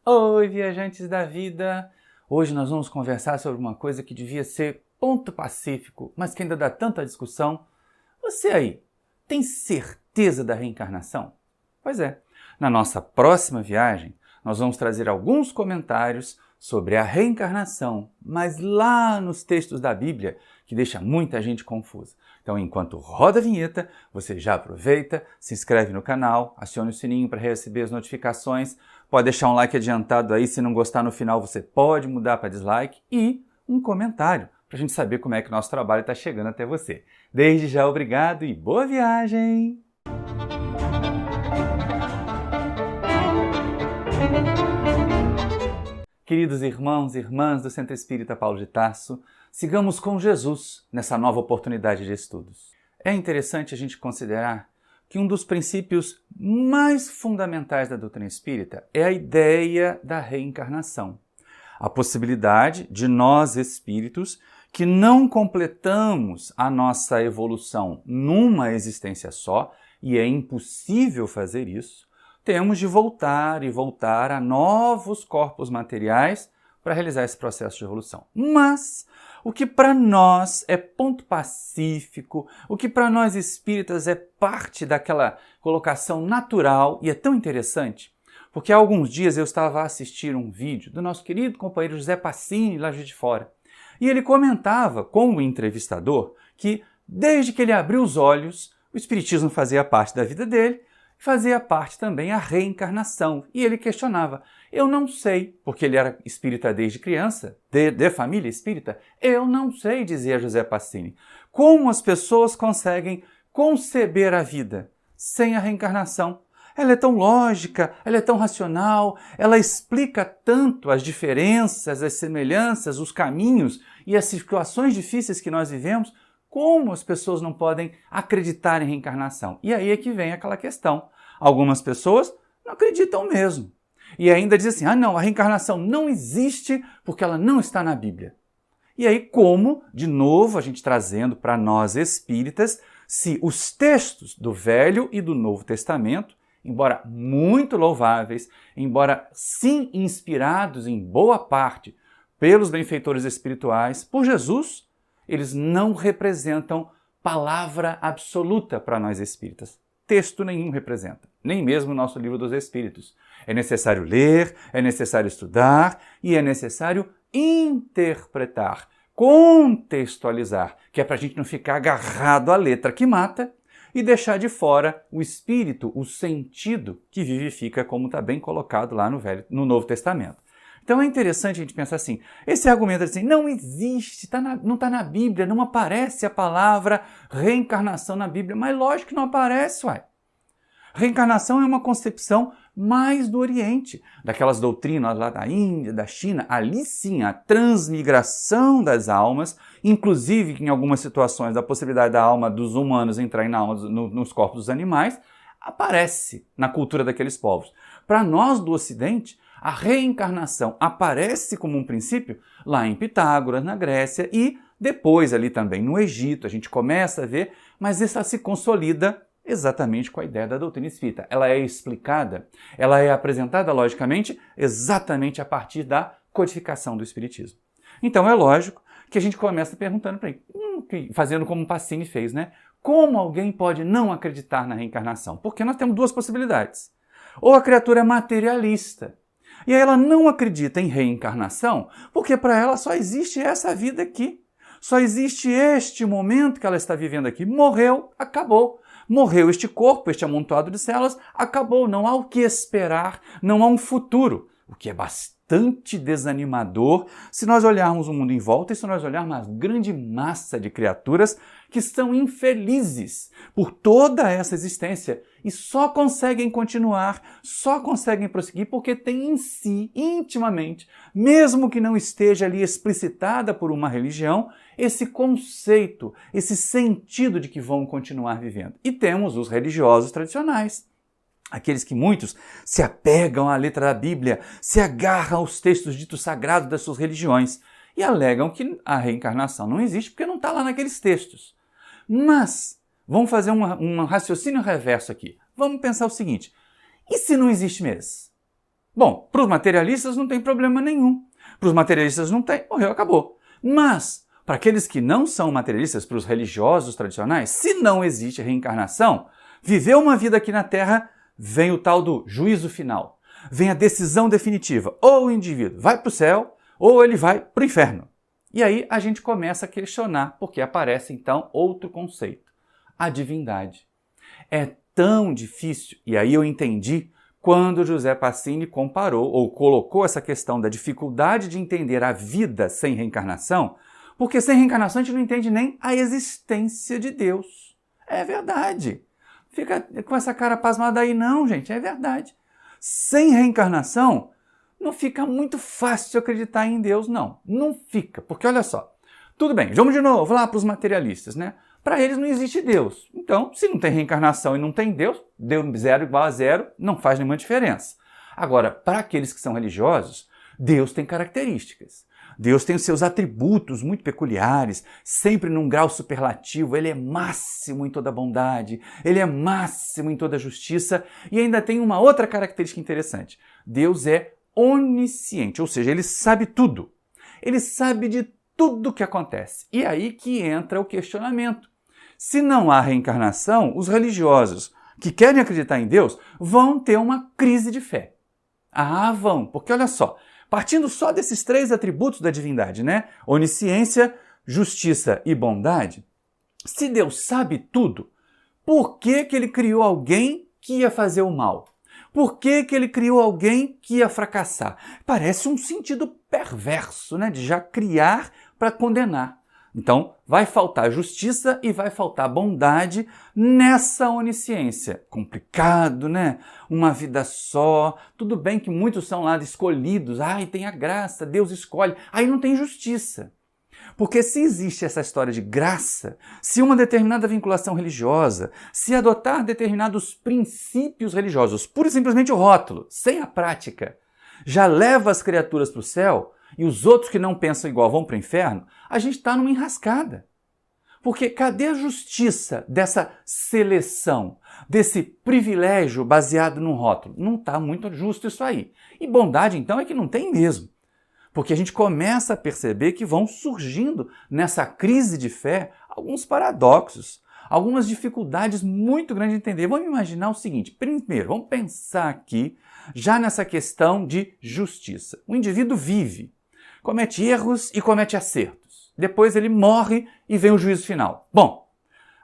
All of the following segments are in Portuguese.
Oi, viajantes da vida! Hoje nós vamos conversar sobre uma coisa que devia ser ponto pacífico, mas que ainda dá tanta discussão. Você aí, tem certeza da reencarnação? Pois é, na nossa próxima viagem, nós vamos trazer alguns comentários sobre a reencarnação, mas lá nos textos da Bíblia, que deixa muita gente confusa. Então, enquanto roda a vinheta, você já aproveita, se inscreve no canal, acione o sininho para receber as notificações, pode deixar um like adiantado aí, se não gostar no final você pode mudar para dislike e um comentário para a gente saber como é que o nosso trabalho está chegando até você. Desde já, obrigado e boa viagem! Queridos irmãos e irmãs do Centro Espírita Paulo de Tarso, sigamos com Jesus nessa nova oportunidade de estudos. É interessante a gente considerar que um dos princípios mais fundamentais da doutrina espírita é a ideia da reencarnação. A possibilidade de nós espíritos que não completamos a nossa evolução numa existência só, e é impossível fazer isso, temos de voltar a novos corpos materiais para realizar esse processo de evolução. Mas o que para nós é ponto pacífico, o que para nós espíritas é parte daquela colocação natural, e é tão interessante, porque há alguns dias eu estava a assistir um vídeo do nosso querido companheiro José Passini, lá de Fora, e ele comentava com o entrevistador que desde que ele abriu os olhos, o espiritismo fazia parte da vida dele, fazia parte também a reencarnação. E ele questionava, eu não sei, porque ele era espírita desde criança, de família espírita, eu não sei, dizia José Passini, como as pessoas conseguem conceber a vida sem a reencarnação. Ela é tão lógica, ela é tão racional, ela explica tanto as diferenças, as semelhanças, os caminhos e as situações difíceis que nós vivemos, como as pessoas não podem acreditar em reencarnação? E aí é que vem aquela questão. Algumas pessoas não acreditam mesmo. E ainda dizem assim, não, a reencarnação não existe porque ela não está na Bíblia. E aí como, de novo, a gente trazendo para nós espíritas, se os textos do Velho e do Novo Testamento, embora muito louváveis, embora sim inspirados em boa parte pelos benfeitores espirituais, por Jesus, eles não representam palavra absoluta para nós espíritas. Texto nenhum representa, nem mesmo o nosso livro dos Espíritos. É necessário ler, é necessário estudar e é necessário interpretar, contextualizar, que é para a gente não ficar agarrado à letra que mata e deixar de fora o espírito, o sentido que vivifica, como está bem colocado lá no Novo Testamento. Então é interessante a gente pensar assim, esse argumento assim, não existe, não está na Bíblia, não aparece a palavra reencarnação na Bíblia, mas lógico que não aparece, uai. Reencarnação é uma concepção mais do Oriente, daquelas doutrinas lá da Índia, da China, ali sim, a transmigração das almas, inclusive em algumas situações a possibilidade da alma dos humanos entrar na alma nos corpos dos animais, aparece na cultura daqueles povos. Para nós do Ocidente, a reencarnação aparece como um princípio lá em Pitágoras, na Grécia, e depois ali também no Egito, a gente começa a ver, mas essa se consolida exatamente com a ideia da doutrina espírita. Ela é explicada, ela é apresentada logicamente exatamente a partir da codificação do Espiritismo. Então é lógico que a gente começa perguntando para ele, fazendo como Passini fez, né? Como alguém pode não acreditar na reencarnação? Porque nós temos duas possibilidades. Ou a criatura é materialista, e aí ela não acredita em reencarnação, porque para ela só existe essa vida aqui. Só existe este momento que ela está vivendo aqui. Morreu, acabou. Morreu este corpo, este amontoado de células, acabou. Não há o que esperar, não há um futuro. O que é bastante desanimador se nós olharmos o mundo em volta e se nós olharmos uma grande massa de criaturas que estão infelizes por toda essa existência e só conseguem continuar, só conseguem prosseguir porque têm em si, intimamente, mesmo que não esteja ali explicitada por uma religião, esse conceito, esse sentido de que vão continuar vivendo. E temos os religiosos tradicionais, aqueles que muitos se apegam à letra da Bíblia, se agarram aos textos ditos sagrados das suas religiões e alegam que a reencarnação não existe porque não está lá naqueles textos. Mas vamos fazer um raciocínio reverso aqui. Vamos pensar o seguinte, e se não existe mesmo? Bom, para os materialistas não tem problema nenhum. Para os materialistas não tem, morreu, acabou. Mas, para aqueles que não são materialistas, para os religiosos tradicionais, se não existe reencarnação, viver uma vida aqui na Terra, vem o tal do juízo final. Vem a decisão definitiva. Ou o indivíduo vai para o céu, ou ele vai para o inferno. E aí a gente começa a questionar, porque aparece então outro conceito, a divindade. É tão difícil, e aí eu entendi quando José Pacini comparou ou colocou essa questão da dificuldade de entender a vida sem reencarnação, porque sem reencarnação a gente não entende nem a existência de Deus. É verdade. Fica com essa cara pasmada aí, não, gente, é verdade. Sem reencarnação, não fica muito fácil acreditar em Deus, não. Não fica, porque olha só. Tudo bem, vamos de novo lá para os materialistas, né? Para eles não existe Deus. Então, se não tem reencarnação e não tem Deus, Deus 0 igual a 0, não faz nenhuma diferença. Agora, para aqueles que são religiosos, Deus tem características. Deus tem os seus atributos muito peculiares, sempre num grau superlativo. Ele é máximo em toda bondade, ele é máximo em toda justiça e ainda tem uma outra característica interessante. Deus é onisciente, ou seja, ele sabe tudo. Ele sabe de tudo o que acontece. E aí que entra o questionamento. Se não há reencarnação, os religiosos que querem acreditar em Deus vão ter uma crise de fé. Ah, vão, porque olha só, partindo só desses 3 atributos da divindade, né? Onisciência, justiça e bondade, se Deus sabe tudo, por que ele criou alguém que ia fazer o mal? Por que ele criou alguém que ia fracassar? Parece um sentido perverso, né? De já criar para condenar. Então, vai faltar justiça e vai faltar bondade nessa onisciência. Complicado, né? Uma vida só. Tudo bem que muitos são lá escolhidos. Ai, tem a graça, Deus escolhe. Aí não tem justiça. Porque se existe essa história de graça, se uma determinada vinculação religiosa, se adotar determinados princípios religiosos, pura e simplesmente o rótulo, sem a prática, já leva as criaturas para o céu, e os outros que não pensam igual vão para o inferno, a gente está numa enrascada. Porque cadê a justiça dessa seleção, desse privilégio baseado no rótulo? Não está muito justo isso aí. E bondade, então, é que não tem mesmo. Porque a gente começa a perceber que vão surgindo nessa crise de fé alguns paradoxos, algumas dificuldades muito grandes de entender. Vamos imaginar o seguinte, primeiro, vamos pensar aqui já nessa questão de justiça. O indivíduo vive, comete erros e comete acertos. Depois ele morre e vem o juízo final. Bom,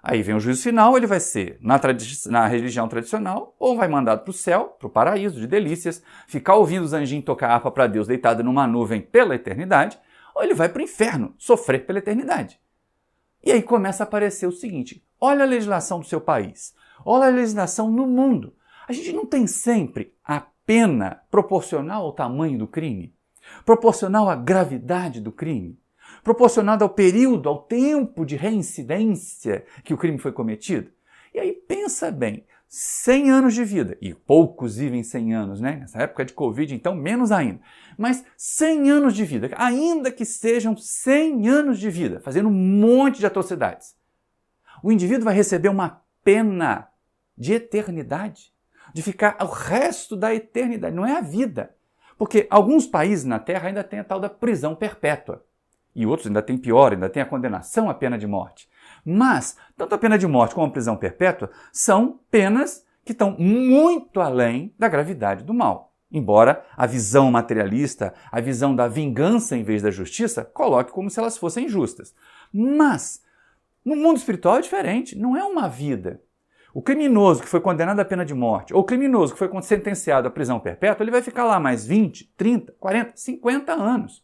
aí vem o juízo final, ele vai ser na religião tradicional ou vai mandado para o céu, para o paraíso de delícias, ficar ouvindo os anjinhos tocar harpa para Deus deitado numa nuvem pela eternidade, ou ele vai para o inferno, sofrer pela eternidade. E aí começa a aparecer o seguinte, olha a legislação do seu país, olha a legislação no mundo. A gente não tem sempre a pena proporcional ao tamanho do crime? Proporcional à gravidade do crime? Proporcionado ao período, ao tempo de reincidência que o crime foi cometido? E aí pensa bem, 100 anos de vida, e poucos vivem 100 anos, né? Nessa época de Covid, então menos ainda. Mas 100 anos de vida, ainda que sejam 100 anos de vida, fazendo um monte de atrocidades, o indivíduo vai receber uma pena de eternidade, de ficar o resto da eternidade, não é a vida. Porque alguns países na Terra ainda têm a tal da prisão perpétua. E outros ainda têm pior, ainda têm a condenação à pena de morte. Mas, tanto a pena de morte como a prisão perpétua são penas que estão muito além da gravidade do mal. Embora a visão materialista, a visão da vingança em vez da justiça, coloque como se elas fossem justas. Mas, no mundo espiritual é diferente, não é uma vida. O criminoso que foi condenado à pena de morte, ou o criminoso que foi sentenciado à prisão perpétua, ele vai ficar lá mais 20, 30, 40, 50 anos.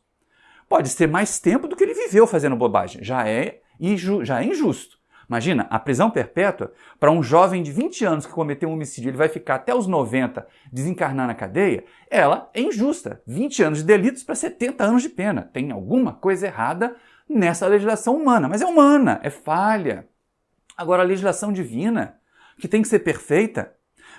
Pode ser mais tempo do que ele viveu fazendo bobagem. Já é injusto. Imagina, a prisão perpétua, para um jovem de 20 anos que cometeu um homicídio, ele vai ficar até os 90 desencarnar na cadeia, ela é injusta. 20 anos de delitos para 70 anos de pena. Tem alguma coisa errada nessa legislação humana, mas é humana, é falha. Agora, a legislação divina, que tem que ser perfeita,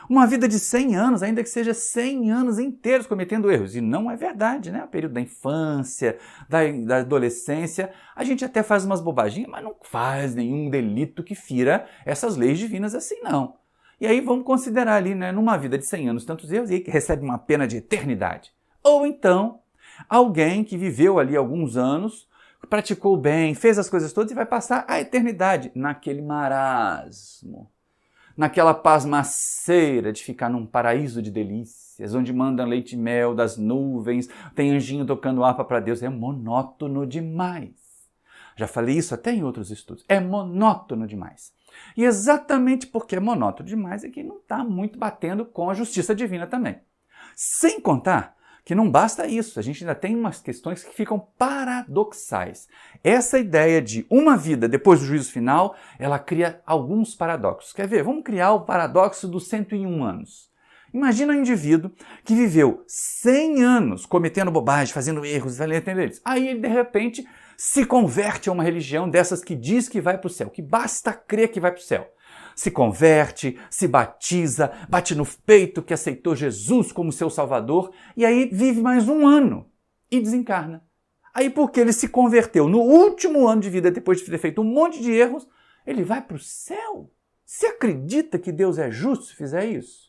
uma vida de 100 anos, ainda que seja 100 anos inteiros cometendo erros. E não é verdade, né? O período da infância, da adolescência, a gente até faz umas bobaginhas, mas não faz nenhum delito que fira essas leis divinas assim, não. E aí vamos considerar ali, né, numa vida de 100 anos, tantos erros, e aí que recebe uma pena de eternidade. Ou então, alguém que viveu ali alguns anos, praticou o bem, fez as coisas todas e vai passar a eternidade naquele marasmo, naquela pasmaceira de ficar num paraíso de delícias, onde mandam leite e mel das nuvens, tem anjinho tocando harpa para Deus. É monótono demais. Já falei isso até em outros estudos. É monótono demais. E exatamente porque é monótono demais é que não está muito batendo com a justiça divina também. Sem contar que não basta isso, a gente ainda tem umas questões que ficam paradoxais. Essa ideia de uma vida depois do juízo final, ela cria alguns paradoxos. Quer ver? Vamos criar o paradoxo dos 101 anos. Imagina um indivíduo que viveu 100 anos cometendo bobagem, fazendo erros, valendo eles. Aí ele, de repente, se converte a uma religião dessas que diz que vai para o céu, que basta crer que vai para o céu. Se converte, se batiza, bate no peito que aceitou Jesus como seu Salvador e aí vive mais um ano e desencarna. Aí porque ele se converteu no último ano de vida, depois de ter feito um monte de erros, ele vai para o céu. Você acredita que Deus é justo se fizer isso?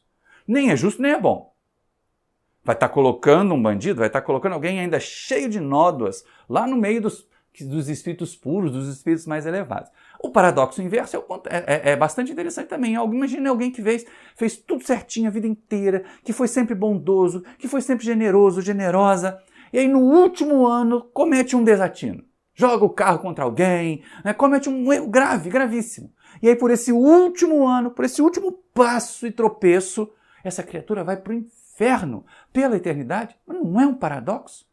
Nem é justo, nem é bom. Vai estar colocando um bandido, vai estar colocando alguém ainda cheio de nódoas lá no meio dos espíritos puros, dos espíritos mais elevados. O paradoxo inverso é bastante interessante também. Imagine alguém que fez tudo certinho a vida inteira, que foi sempre bondoso, que foi sempre generoso, generosa, e aí no último ano comete um desatino. Joga o carro contra alguém, né, comete um erro grave, gravíssimo. E aí por esse último ano, por esse último passo e tropeço, essa criatura vai para o inferno pela eternidade. Mas não é um paradoxo?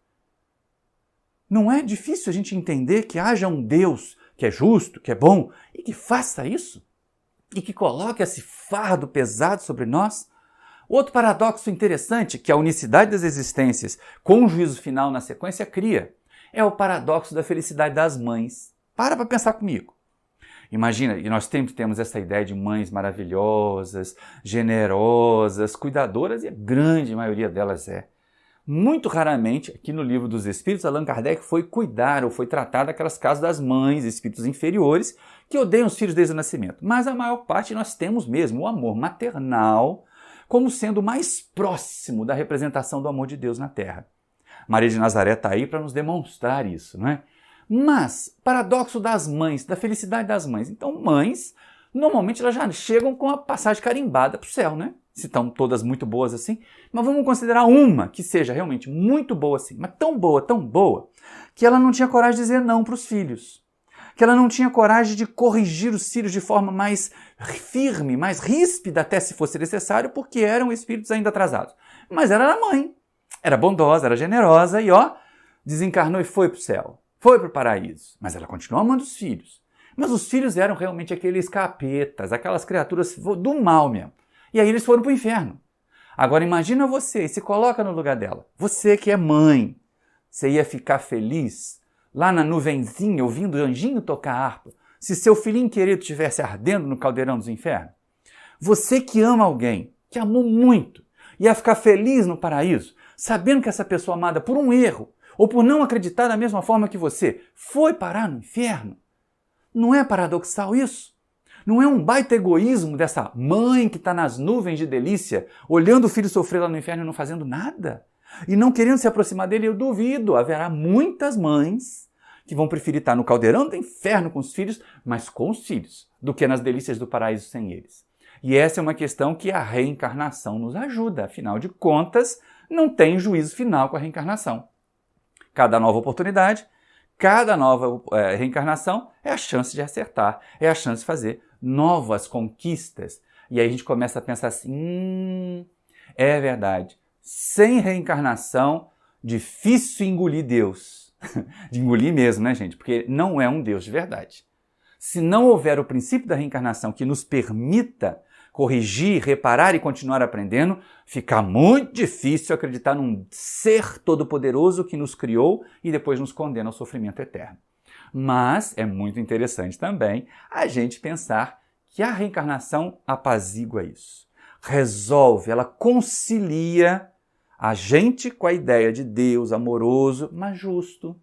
Não é difícil a gente entender que haja um Deus que é justo, que é bom, e que faça isso? E que coloque esse fardo pesado sobre nós? Outro paradoxo interessante que a unicidade das existências com o juízo final na sequência cria é o paradoxo da felicidade das mães. Para pensar comigo. Imagina, e nós sempre temos essa ideia de mães maravilhosas, generosas, cuidadoras, e a grande maioria delas é. Muito raramente, aqui no Livro dos Espíritos, Allan Kardec foi cuidar ou foi tratar daquelas casos das mães, espíritos inferiores, que odeiam os filhos desde o nascimento. Mas a maior parte nós temos mesmo o amor maternal como sendo mais próximo da representação do amor de Deus na Terra. Maria de Nazaré está aí para nos demonstrar isso, não é? Mas, paradoxo das mães, da felicidade das mães. Então, mães, normalmente elas já chegam com a passagem carimbada para o céu, né? Se estão todas muito boas assim. Mas vamos considerar uma que seja realmente muito boa assim, mas tão boa, que ela não tinha coragem de dizer não para os filhos. Que ela não tinha coragem de corrigir os filhos de forma mais firme, mais ríspida, até se fosse necessário, porque eram espíritos ainda atrasados. Mas ela era mãe, era bondosa, era generosa e desencarnou e foi para o céu. Foi para o paraíso, mas ela continuou amando os filhos. Mas os filhos eram realmente aqueles capetas, aquelas criaturas do mal mesmo. E aí eles foram para o inferno. Agora imagina você e se coloca no lugar dela. Você que é mãe, você ia ficar feliz lá na nuvenzinha, ouvindo o anjinho tocar harpa, se seu filhinho querido estivesse ardendo no caldeirão dos infernos? Você que ama alguém, que amou muito, ia ficar feliz no paraíso, sabendo que essa pessoa amada por um erro, ou por não acreditar da mesma forma que você, foi parar no inferno? Não é paradoxal isso? Não é um baita egoísmo dessa mãe que está nas nuvens de delícia, olhando o filho sofrer lá no inferno e não fazendo nada? E não querendo se aproximar dele? Eu duvido, haverá muitas mães que vão preferir estar no caldeirão do inferno com os filhos, mas com os filhos, do que nas delícias do paraíso sem eles. E essa é uma questão que a reencarnação nos ajuda. Afinal de contas, não tem juízo final com a reencarnação. Cada nova oportunidade, cada nova reencarnação é a chance de acertar, é a chance de fazer novas conquistas. E aí a gente começa a pensar assim, é verdade, sem reencarnação, difícil engolir Deus. De engolir mesmo, né, gente? Porque não é um Deus de verdade. Se não houver o princípio da reencarnação que nos permita corrigir, reparar e continuar aprendendo, fica muito difícil acreditar num ser todo-poderoso que nos criou e depois nos condena ao sofrimento eterno. Mas é muito interessante também a gente pensar que a reencarnação apazigua isso. Resolve, ela concilia a gente com a ideia de Deus amoroso, mas justo.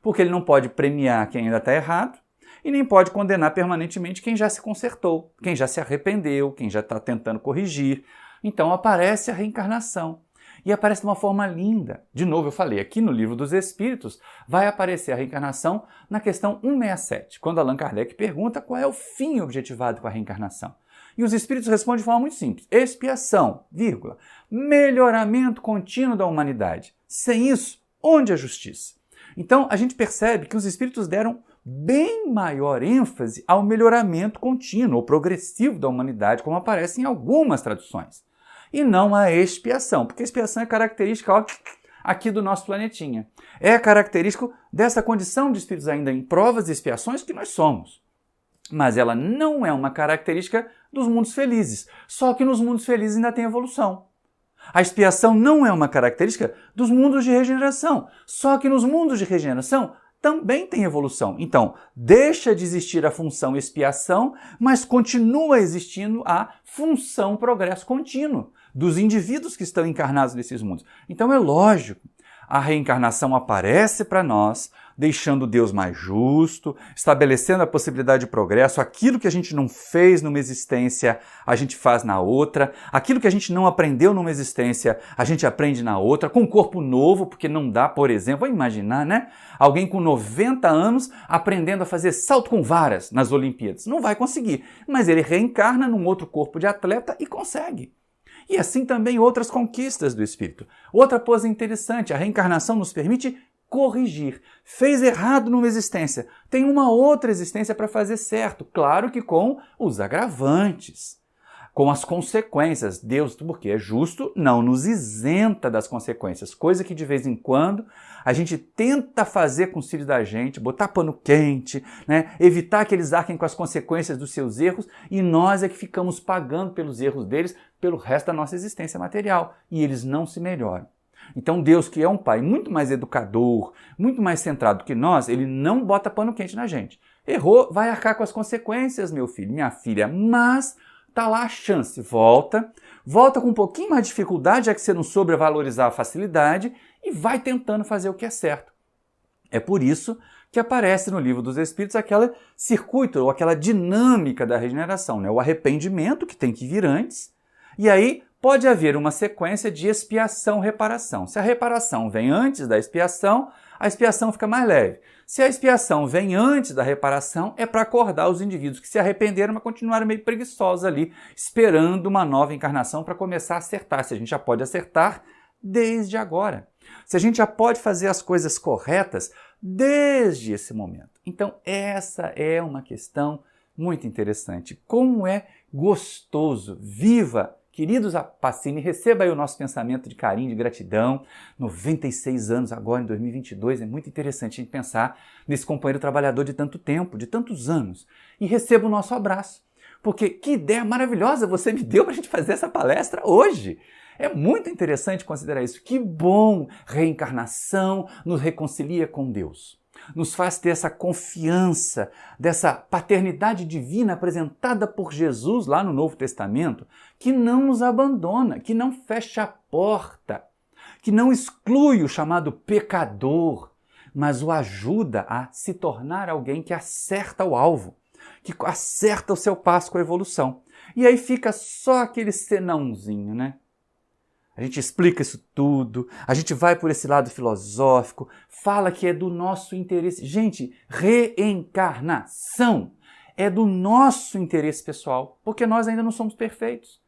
Porque ele não pode premiar quem ainda está errado e nem pode condenar permanentemente quem já se consertou, quem já se arrependeu, quem já está tentando corrigir. Então aparece a reencarnação. E aparece de uma forma linda. De novo, eu falei, aqui no Livro dos Espíritos vai aparecer a reencarnação na questão 167, quando Allan Kardec pergunta qual é o fim objetivado com a reencarnação. E os Espíritos respondem de forma muito simples. Expiação, vírgula, melhoramento contínuo da humanidade. Sem isso, onde a justiça? Então, a gente percebe que os Espíritos deram bem maior ênfase ao melhoramento contínuo ou progressivo da humanidade, como aparece em algumas traduções. E não à expiação, porque a expiação é característica aqui do nosso planetinha. É característico dessa condição de espíritos ainda em provas e expiações que nós somos. Mas ela não é uma característica dos mundos felizes, só que nos mundos felizes ainda tem evolução. A expiação não é uma característica dos mundos de regeneração, só que nos mundos de regeneração também tem evolução. Então, deixa de existir a função expiação, mas continua existindo a função progresso contínuo dos indivíduos que estão encarnados nesses mundos. Então é lógico, a reencarnação aparece para nós, deixando Deus mais justo, estabelecendo a possibilidade de progresso. Aquilo que a gente não fez numa existência, a gente faz na outra. Aquilo que a gente não aprendeu numa existência, a gente aprende na outra, com um corpo novo, porque não dá, por exemplo, vamos imaginar, né? Alguém com 90 anos aprendendo a fazer salto com varas nas Olimpíadas. Não vai conseguir, mas ele reencarna num outro corpo de atleta e consegue. E assim também outras conquistas do espírito. Outra coisa interessante, a reencarnação nos permite corrigir. Fez errado numa existência, tem uma outra existência para fazer certo. Claro que com os agravantes, com as consequências. Deus, porque é justo, não nos isenta das consequências. Coisa que de vez em quando a gente tenta fazer com os filhos da gente, botar pano quente, né? Evitar que eles arquem com as consequências dos seus erros, e nós é que ficamos pagando pelos erros deles pelo resto da nossa existência material. E eles não se melhoram. Então Deus, que é um pai muito mais educador, muito mais centrado que nós, ele não bota pano quente na gente. Errou, vai arcar com as consequências, meu filho, minha filha, mas tá lá a chance. Volta com um pouquinho mais de dificuldade, já que você não soube valorizar a facilidade, e vai tentando fazer o que é certo. É por isso que aparece no Livro dos Espíritos aquele circuito, ou aquela dinâmica da regeneração, né? O arrependimento, que tem que vir antes, e aí pode haver uma sequência de expiação-reparação. Se a reparação vem antes da expiação, a expiação fica mais leve. Se a expiação vem antes da reparação, é para acordar os indivíduos que se arrependeram, mas continuaram meio preguiçosos ali, esperando uma nova encarnação para começar a acertar. Se a gente já pode acertar desde agora. Se a gente já pode fazer as coisas corretas desde esse momento. Então, essa é uma questão muito interessante. Como é gostoso, viva! Queridos Apacini, receba aí o nosso pensamento de carinho, de gratidão. 96 anos agora, em 2022, é muito interessante a gente pensar nesse companheiro trabalhador de tanto tempo, de tantos anos. E receba o nosso abraço, porque que ideia maravilhosa você me deu para a gente fazer essa palestra hoje. É muito interessante considerar isso. Que bom! Reencarnação nos reconcilia com Deus. Nos faz ter essa confiança dessa paternidade divina apresentada por Jesus lá no Novo Testamento, que não nos abandona, que não fecha a porta, que não exclui o chamado pecador, mas o ajuda a se tornar alguém que acerta o alvo, que acerta o seu passo com a evolução. E aí fica só aquele senãozinho, né? A gente explica isso tudo, a gente vai por esse lado filosófico, fala que é do nosso interesse. Gente, reencarnação é do nosso interesse pessoal, porque nós ainda não somos perfeitos.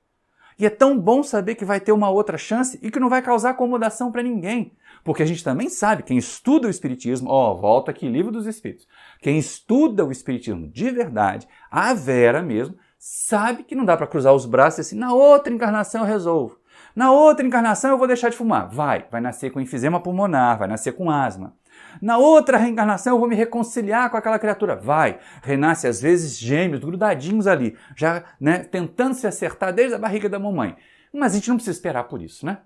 E é tão bom saber que vai ter uma outra chance e que não vai causar acomodação para ninguém. Porque a gente também sabe, quem estuda o Espiritismo, volta aqui, Livro dos Espíritos, quem estuda o Espiritismo de verdade, a vera mesmo, sabe que não dá para cruzar os braços e assim, na outra encarnação eu resolvo. Na outra encarnação eu vou deixar de fumar. Vai nascer com enfisema pulmonar, vai nascer com asma. Na outra reencarnação eu vou me reconciliar com aquela criatura. Renasce às vezes gêmeos, grudadinhos ali, já tentando se acertar desde a barriga da mamãe. Mas a gente não precisa esperar por isso, né?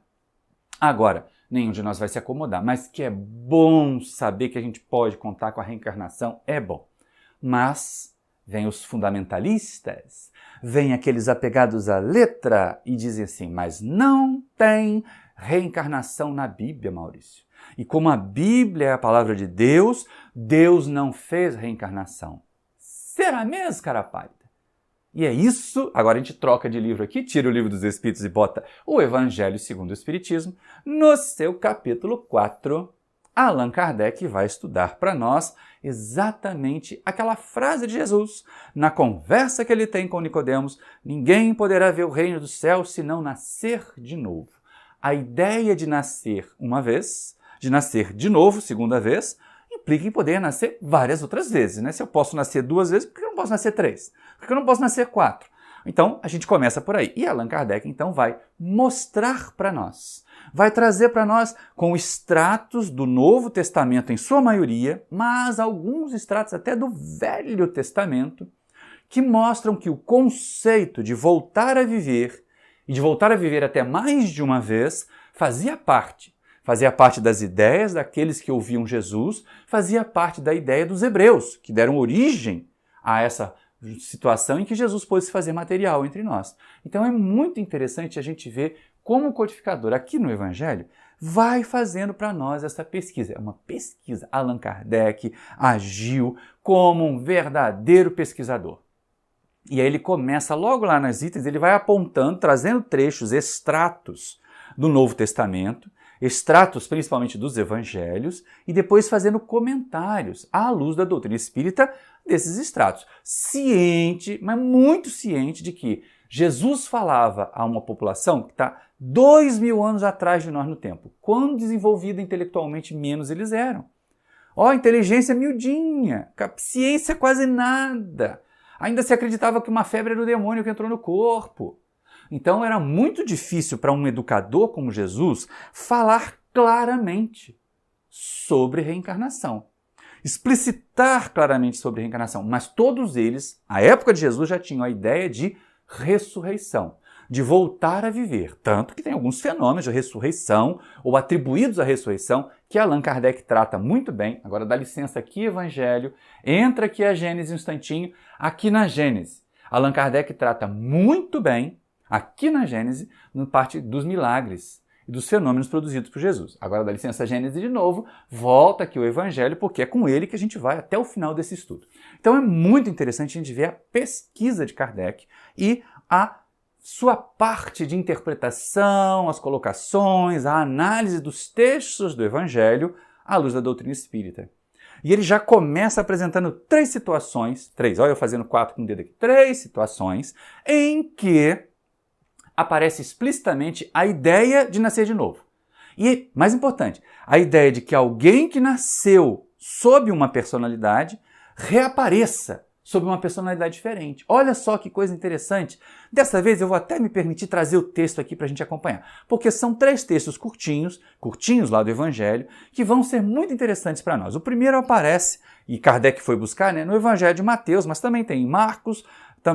Agora, nenhum de nós vai se acomodar, mas que é bom saber que a gente pode contar com a reencarnação, é bom. Mas vem os fundamentalistas, vem aqueles apegados à letra e dizem assim, mas não tem reencarnação na Bíblia, Maurício. E como a Bíblia é a palavra de Deus, Deus não fez reencarnação. Será mesmo, cara pálida? E é isso, agora a gente troca de livro aqui, tira o Livro dos Espíritos e bota o Evangelho segundo o Espiritismo. No seu capítulo 4, Allan Kardec vai estudar para nós exatamente aquela frase de Jesus, na conversa que ele tem com Nicodemos: ninguém poderá ver o reino do céu se não nascer de novo. A ideia de nascer uma vez, de nascer de novo, segunda vez, implica em poder nascer várias outras vezes, né? Se eu posso nascer 2 vezes, por que eu não posso nascer 3? Por que eu não posso nascer 4? Então, a gente começa por aí. E Allan Kardec, então, vai mostrar para nós, vai trazer para nós com extratos do Novo Testamento, em sua maioria, mas alguns extratos até do Velho Testamento, que mostram que o conceito de voltar a viver, e de voltar a viver até mais de uma vez, fazia parte das ideias daqueles que ouviam Jesus, fazia parte da ideia dos hebreus, que deram origem a essa situação em que Jesus pôde se fazer material entre nós. Então é muito interessante a gente ver como o codificador aqui no Evangelho vai fazendo para nós essa pesquisa. É uma pesquisa. Allan Kardec agiu como um verdadeiro pesquisador. E aí ele começa logo lá nas itens, ele vai apontando, trazendo trechos, extratos do Novo Testamento, extratos principalmente dos evangelhos, e depois fazendo comentários à luz da doutrina espírita desses extratos. Ciente, mas muito ciente de que Jesus falava a uma população que está 2000 anos atrás de nós no tempo. Quão desenvolvida intelectualmente menos eles eram. Inteligência miudinha, ciência quase nada. Ainda se acreditava que uma febre era o demônio que entrou no corpo. Então era muito difícil para um educador como Jesus falar claramente sobre reencarnação. Explicitar claramente sobre reencarnação. Mas todos eles, à época de Jesus, já tinham a ideia de ressurreição, de voltar a viver. Tanto que tem alguns fenômenos de ressurreição ou atribuídos à ressurreição que Allan Kardec trata muito bem. Agora dá licença aqui, Evangelho, entra aqui a Gênese um instantinho. Aqui na Gênese, Allan Kardec trata muito bem, aqui na Gênese, na parte dos milagres e dos fenômenos produzidos por Jesus. Agora dá licença a Gênese de novo, volta aqui o Evangelho, porque é com ele que a gente vai até o final desse estudo. Então é muito interessante a gente ver a pesquisa de Kardec e a sua parte de interpretação, as colocações, a análise dos textos do Evangelho à luz da doutrina espírita. E ele já começa apresentando 3 situações, olha eu fazendo 4 com o dedo aqui, 3 situações em que aparece explicitamente a ideia de nascer de novo. E, mais importante, a ideia de que alguém que nasceu sob uma personalidade reapareça sob uma personalidade diferente. Olha só que coisa interessante. Dessa vez eu vou até me permitir trazer o texto aqui para a gente acompanhar, porque são 3 textos curtinhos lá do Evangelho, que vão ser muito interessantes para nós. O primeiro aparece, e Kardec foi buscar, no Evangelho de Mateus, mas também tem em Marcos,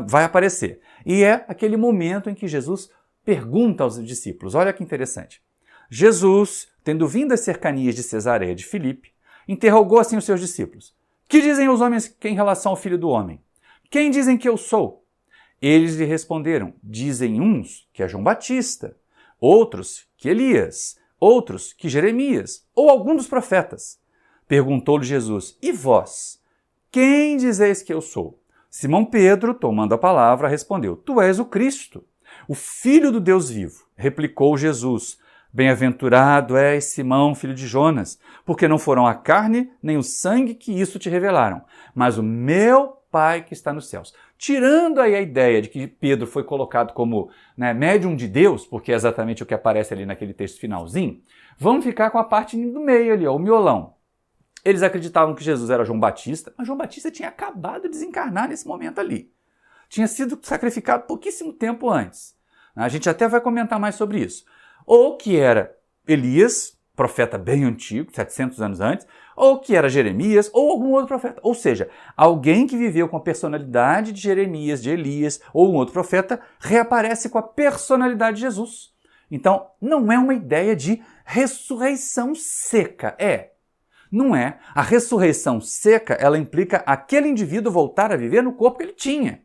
vai aparecer. E é aquele momento em que Jesus pergunta aos discípulos. Olha que interessante. Jesus, tendo vindo às cercanias de Cesareia de Filipe, interrogou assim os seus discípulos: que dizem os homens em relação ao Filho do Homem? Quem dizem que eu sou? Eles lhe responderam: dizem uns que é João Batista, outros que Elias, outros que Jeremias, ou algum dos profetas. Perguntou-lhe Jesus: e vós? Quem dizeis que eu sou? Simão Pedro, tomando a palavra, respondeu: tu és o Cristo, o Filho do Deus vivo. Replicou Jesus: bem-aventurado és, Simão, filho de Jonas, porque não foram a carne nem o sangue que isso te revelaram, mas o meu Pai que está nos céus. Tirando aí a ideia de que Pedro foi colocado como médium de Deus, porque é exatamente o que aparece ali naquele texto finalzinho, vamos ficar com a parte do meio ali, o miolão. Eles acreditavam que Jesus era João Batista, mas João Batista tinha acabado de desencarnar nesse momento ali. Tinha sido sacrificado pouquíssimo tempo antes. A gente até vai comentar mais sobre isso. Ou que era Elias, profeta bem antigo, 700 anos antes, ou que era Jeremias, ou algum outro profeta. Ou seja, alguém que viveu com a personalidade de Jeremias, de Elias, ou um outro profeta, reaparece com a personalidade de Jesus. Então, não é uma ideia de ressurreição seca, Não é. A ressurreição seca, ela implica aquele indivíduo voltar a viver no corpo que ele tinha.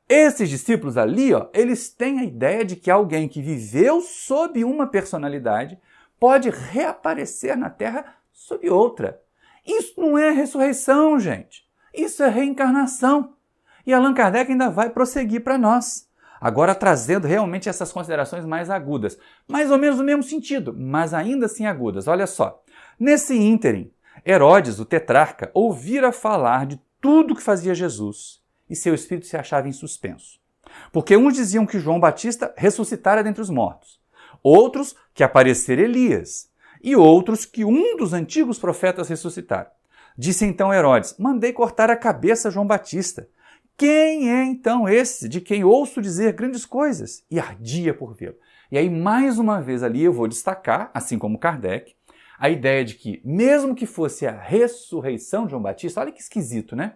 Esses discípulos ali, eles têm a ideia de que alguém que viveu sob uma personalidade pode reaparecer na Terra sob outra. Isso não é ressurreição, gente. Isso é reencarnação. E Allan Kardec ainda vai prosseguir para nós, agora trazendo realmente essas considerações mais agudas, mais ou menos no mesmo sentido, mas ainda assim agudas. Olha só, nesse ínterim, Herodes, o tetrarca, ouvira falar de tudo que fazia Jesus e seu espírito se achava em suspenso. Porque uns diziam que João Batista ressuscitara dentre os mortos, outros que aparecera Elias, e outros que um dos antigos profetas ressuscitara. Disse então Herodes: mandei cortar a cabeça a João Batista. Quem é então esse de quem ouço dizer grandes coisas? E ardia por vê-lo. E aí, mais uma vez ali, eu vou destacar, assim como Kardec, a ideia de que, mesmo que fosse a ressurreição de João Batista, olha que esquisito, né?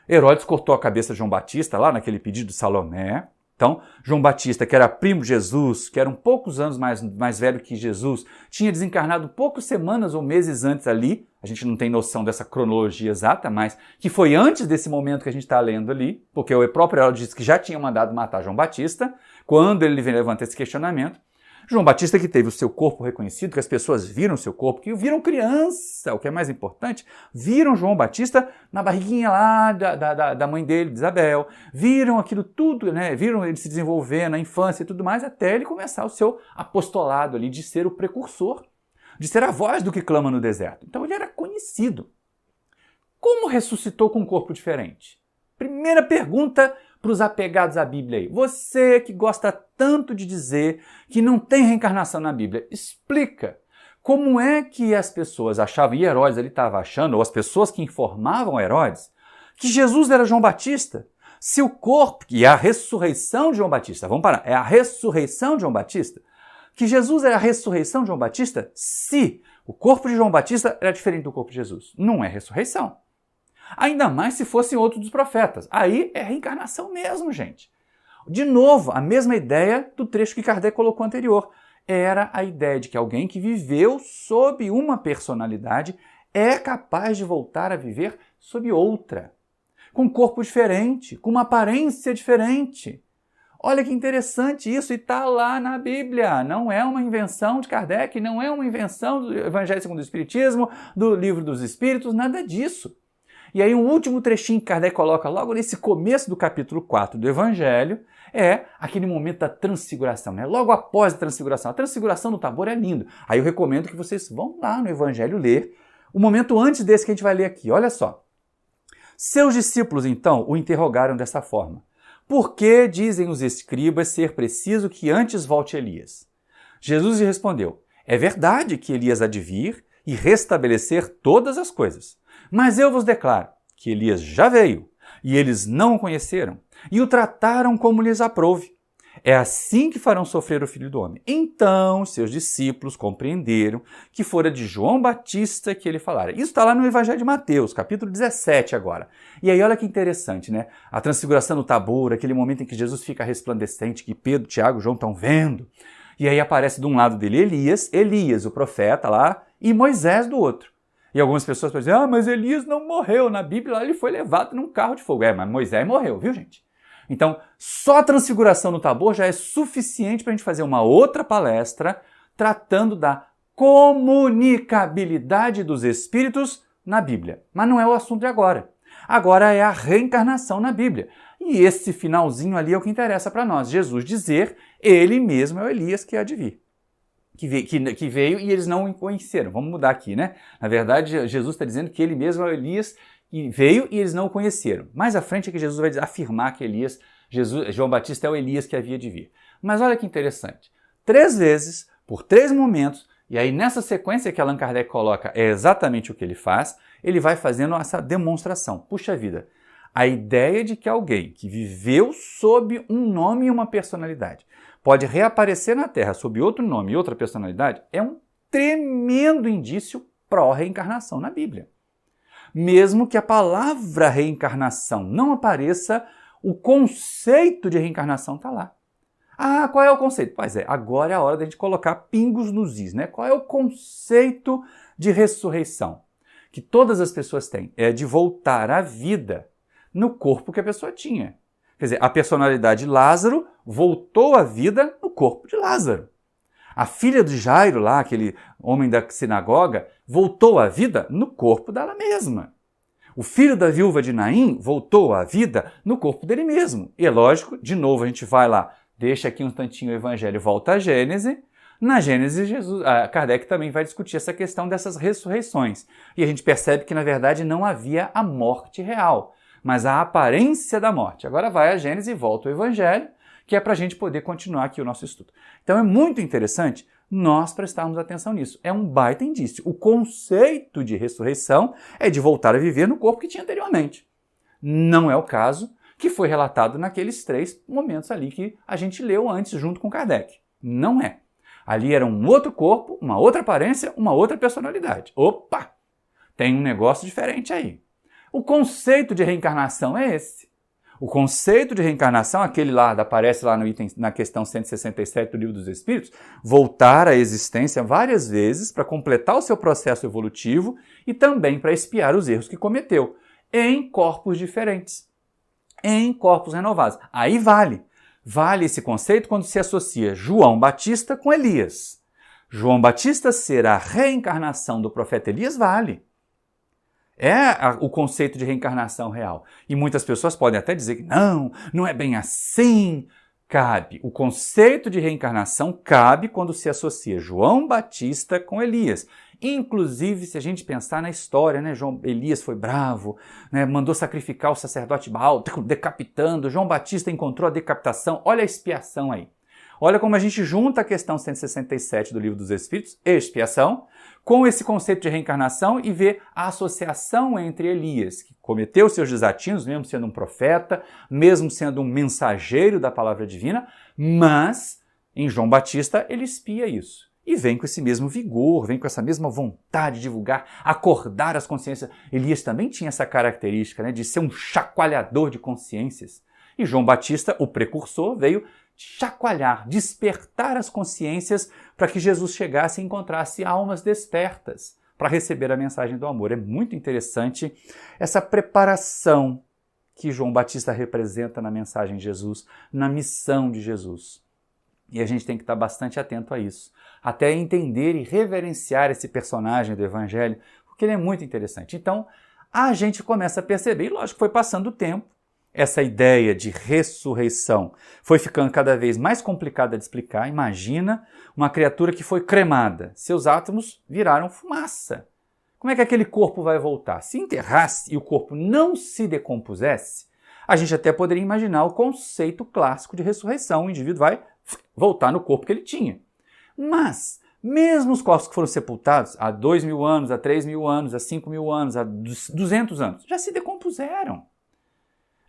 Herodes cortou a cabeça de João Batista lá naquele pedido de Salomé. Então, João Batista, que era primo de Jesus, que era poucos anos mais velho que Jesus, tinha desencarnado poucas semanas ou meses antes ali, a gente não tem noção dessa cronologia exata, mas que foi antes desse momento que a gente está lendo ali, porque o próprio Herodes disse que já tinha mandado matar João Batista, quando ele levanta esse questionamento. João Batista que teve o seu corpo reconhecido, que as pessoas viram o seu corpo, que viram criança, o que é mais importante, viram João Batista na barriguinha lá da mãe dele, de Isabel, viram aquilo tudo, né? Viram ele se desenvolver na infância e tudo mais, até ele começar o seu apostolado ali de ser o precursor, de ser a voz do que clama no deserto. Então ele era conhecido. Como ressuscitou com um corpo diferente? Primeira pergunta para os apegados à Bíblia aí. Você que gosta tanto de dizer que não tem reencarnação na Bíblia, explica como é que as pessoas achavam, e Herodes ele estava achando, ou as pessoas que informavam Herodes, que Jesus era João Batista. Se o corpo, que é a ressurreição de João Batista, vamos parar, é a ressurreição de João Batista, que Jesus era a ressurreição de João Batista, se o corpo de João Batista era diferente do corpo de Jesus. Não é ressurreição. Ainda mais se fosse outro dos profetas. Aí é reencarnação mesmo, gente. De novo, a mesma ideia do trecho que Kardec colocou anterior. Era a ideia de que alguém que viveu sob uma personalidade é capaz de voltar a viver sob outra. Com um corpo diferente, com uma aparência diferente. Olha que interessante isso, e está lá na Bíblia. Não é uma invenção de Kardec, não é uma invenção do Evangelho segundo o Espiritismo, do Livro dos Espíritos, nada disso. E aí um último trechinho que Kardec coloca logo nesse começo do capítulo 4 do Evangelho é aquele momento da transfiguração, né? Logo após a transfiguração. A transfiguração do Tabor é lindo. Aí eu recomendo que vocês vão lá no Evangelho ler o momento antes desse que a gente vai ler aqui. Olha só. Seus discípulos, então, o interrogaram dessa forma. Por que dizem os escribas ser preciso que antes volte Elias? Jesus lhe respondeu, é verdade que Elias há de vir e restabelecer todas as coisas. Mas eu vos declaro que Elias já veio, e eles não o conheceram, e o trataram como lhes aprouve. É assim que farão sofrer o Filho do Homem. Então seus discípulos compreenderam que fora de João Batista que ele falara. Isso está lá no Evangelho de Mateus, capítulo 17 agora. E aí olha que interessante, né? A transfiguração do Tabor, aquele momento em que Jesus fica resplandecente, que Pedro, Tiago e João estão vendo. E aí aparece de um lado dele Elias, o profeta lá, e Moisés do outro. E algumas pessoas podem dizer, mas Elias não morreu. Na Bíblia ele foi levado num carro de fogo. Mas Moisés morreu, viu, gente? Então, só a transfiguração no Tabor já é suficiente para a gente fazer uma outra palestra tratando da comunicabilidade dos espíritos na Bíblia. Mas não é o assunto de agora. Agora é a reencarnação na Bíblia. E esse finalzinho ali é o que interessa para nós. Jesus dizer, ele mesmo é o Elias que há de vir. Que veio e eles não o conheceram. Vamos mudar aqui, né? Na verdade, Jesus está dizendo que ele mesmo é o Elias que veio e eles não o conheceram. Mais à frente é que Jesus vai afirmar que João Batista é o Elias que havia de vir. Mas olha que interessante. 3 vezes, por 3 momentos, e aí nessa sequência que Allan Kardec coloca é exatamente o que ele faz, ele vai fazendo essa demonstração. Puxa vida, a ideia de que alguém que viveu sob um nome e uma personalidade pode reaparecer na Terra sob outro nome e outra personalidade é um tremendo indício pró-reencarnação na Bíblia. Mesmo que a palavra reencarnação não apareça, o conceito de reencarnação está lá. Ah, qual é o conceito? Pois é, agora é a hora da gente colocar pingos nos is, né? Qual é o conceito de ressurreição? Que todas as pessoas têm, é de voltar à vida no corpo que a pessoa tinha. Quer dizer, a personalidade de Lázaro voltou à vida no corpo de Lázaro. A filha de Jairo, lá, aquele homem da sinagoga, voltou à vida no corpo dela mesma. O filho da viúva de Naim voltou à vida no corpo dele mesmo. E é lógico, de novo a gente vai lá, deixa aqui um tantinho o evangelho, volta à Gênese. Na Gênesis, Kardec também vai discutir essa questão dessas ressurreições. E a gente percebe que, na verdade, não havia a morte real, mas a aparência da morte. Agora vai a Gênesis e volta o Evangelho, que é para a gente poder continuar aqui o nosso estudo. Então é muito interessante nós prestarmos atenção nisso. É um baita indício. O conceito de ressurreição é de voltar a viver no corpo que tinha anteriormente. Não é o caso que foi relatado naqueles 3 momentos ali que a gente leu antes junto com Kardec. Não é. Ali era um outro corpo, uma outra aparência, uma outra personalidade. Opa! Tem um negócio diferente aí. O conceito de reencarnação é esse. O conceito de reencarnação, aquele lá, aparece lá no item, na questão 167 do Livro dos Espíritos, voltar à existência várias vezes para completar o seu processo evolutivo e também para expiar os erros que cometeu, em corpos diferentes, em corpos renovados. Aí vale. Vale esse conceito quando se associa João Batista com Elias. João Batista ser a reencarnação do profeta Elias vale. É o conceito de reencarnação real. E muitas pessoas podem até dizer que não é bem assim. Cabe. O conceito de reencarnação cabe quando se associa João Batista com Elias. Inclusive, se a gente pensar na história, né? Elias foi bravo, né? Mandou sacrificar o sacerdote Baal, decapitando. João Batista encontrou a decapitação. Olha a expiação aí. Olha como a gente junta a questão 167 do Livro dos Espíritos, expiação, com esse conceito de reencarnação e vê a associação entre Elias, que cometeu seus desatinos, mesmo sendo um profeta, mesmo sendo um mensageiro da palavra divina, mas em João Batista ele expia isso. E vem com esse mesmo vigor, vem com essa mesma vontade de divulgar, acordar as consciências. Elias também tinha essa característica, né, de ser um chacoalhador de consciências. E João Batista, o precursor, veio chacoalhar, despertar as consciências para que Jesus chegasse e encontrasse almas despertas para receber a mensagem do amor. É muito interessante essa preparação que João Batista representa na mensagem de Jesus, na missão de Jesus. E a gente tem que estar bastante atento a isso, até entender e reverenciar esse personagem do Evangelho, porque ele é muito interessante. Então, a gente começa a perceber, e lógico, foi passando o tempo, essa ideia de ressurreição foi ficando cada vez mais complicada de explicar. Imagina uma criatura que foi cremada, seus átomos viraram fumaça. Como é que aquele corpo vai voltar? Se enterrasse e o corpo não se decompusesse, a gente até poderia imaginar o conceito clássico de ressurreição. O indivíduo vai voltar no corpo que ele tinha. Mas, mesmo os corpos que foram sepultados há 2.000 anos, há 3.000 anos, há 5.000 anos, há 200 anos, já se decompuseram.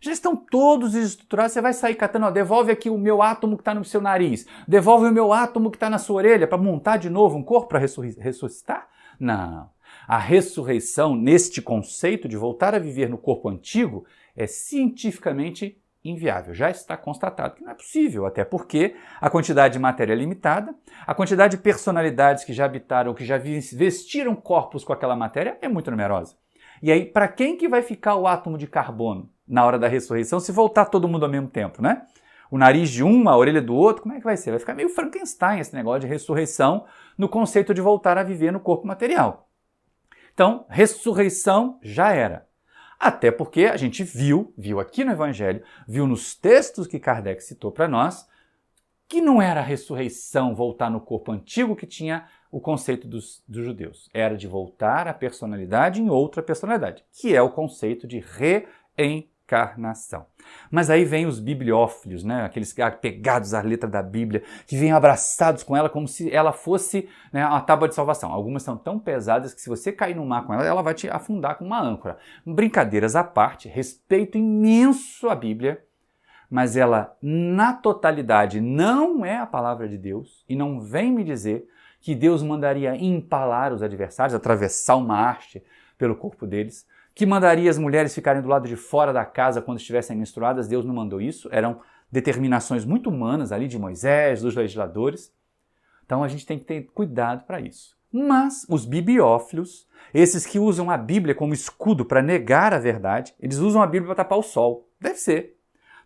Já estão todos estruturados, você vai sair catando, devolve aqui o meu átomo que está no seu nariz, devolve o meu átomo que está na sua orelha para montar de novo um corpo para ressuscitar? Não. A ressurreição, neste conceito de voltar a viver no corpo antigo, é cientificamente inviável. Já está constatado que não é possível, até porque a quantidade de matéria é limitada, a quantidade de personalidades que já habitaram, que já vestiram corpos com aquela matéria é muito numerosa. E aí, para quem que vai ficar o átomo de carbono na hora da ressurreição se voltar todo mundo ao mesmo tempo, né? O nariz de um, a orelha do outro, como é que vai ser? Vai ficar meio Frankenstein esse negócio de ressurreição no conceito de voltar a viver no corpo material. Então, ressurreição já era. Até porque a gente viu aqui no Evangelho, viu nos textos que Kardec citou para nós, que não era a ressurreição voltar no corpo antigo que tinha o conceito dos judeus. Era de voltar a personalidade em outra personalidade, que é o conceito de reencarnação. Mas aí vem os bibliófilos, né? Aqueles apegados à letra da Bíblia, que vêm abraçados com ela como se ela fosse, né, uma tábua de salvação. Algumas são tão pesadas que se você cair no mar com ela, ela vai te afundar com uma âncora. Brincadeiras à parte, respeito imenso à Bíblia, mas ela, na totalidade, não é a palavra de Deus e não vem me dizer que Deus mandaria empalar os adversários, atravessar uma haste pelo corpo deles, que mandaria as mulheres ficarem do lado de fora da casa quando estivessem menstruadas. Deus não mandou isso, eram determinações muito humanas ali de Moisés, dos legisladores. Então a gente tem que ter cuidado para isso. Mas os bibliófilos, esses que usam a Bíblia como escudo para negar a verdade, eles usam a Bíblia para tapar o sol. Deve ser.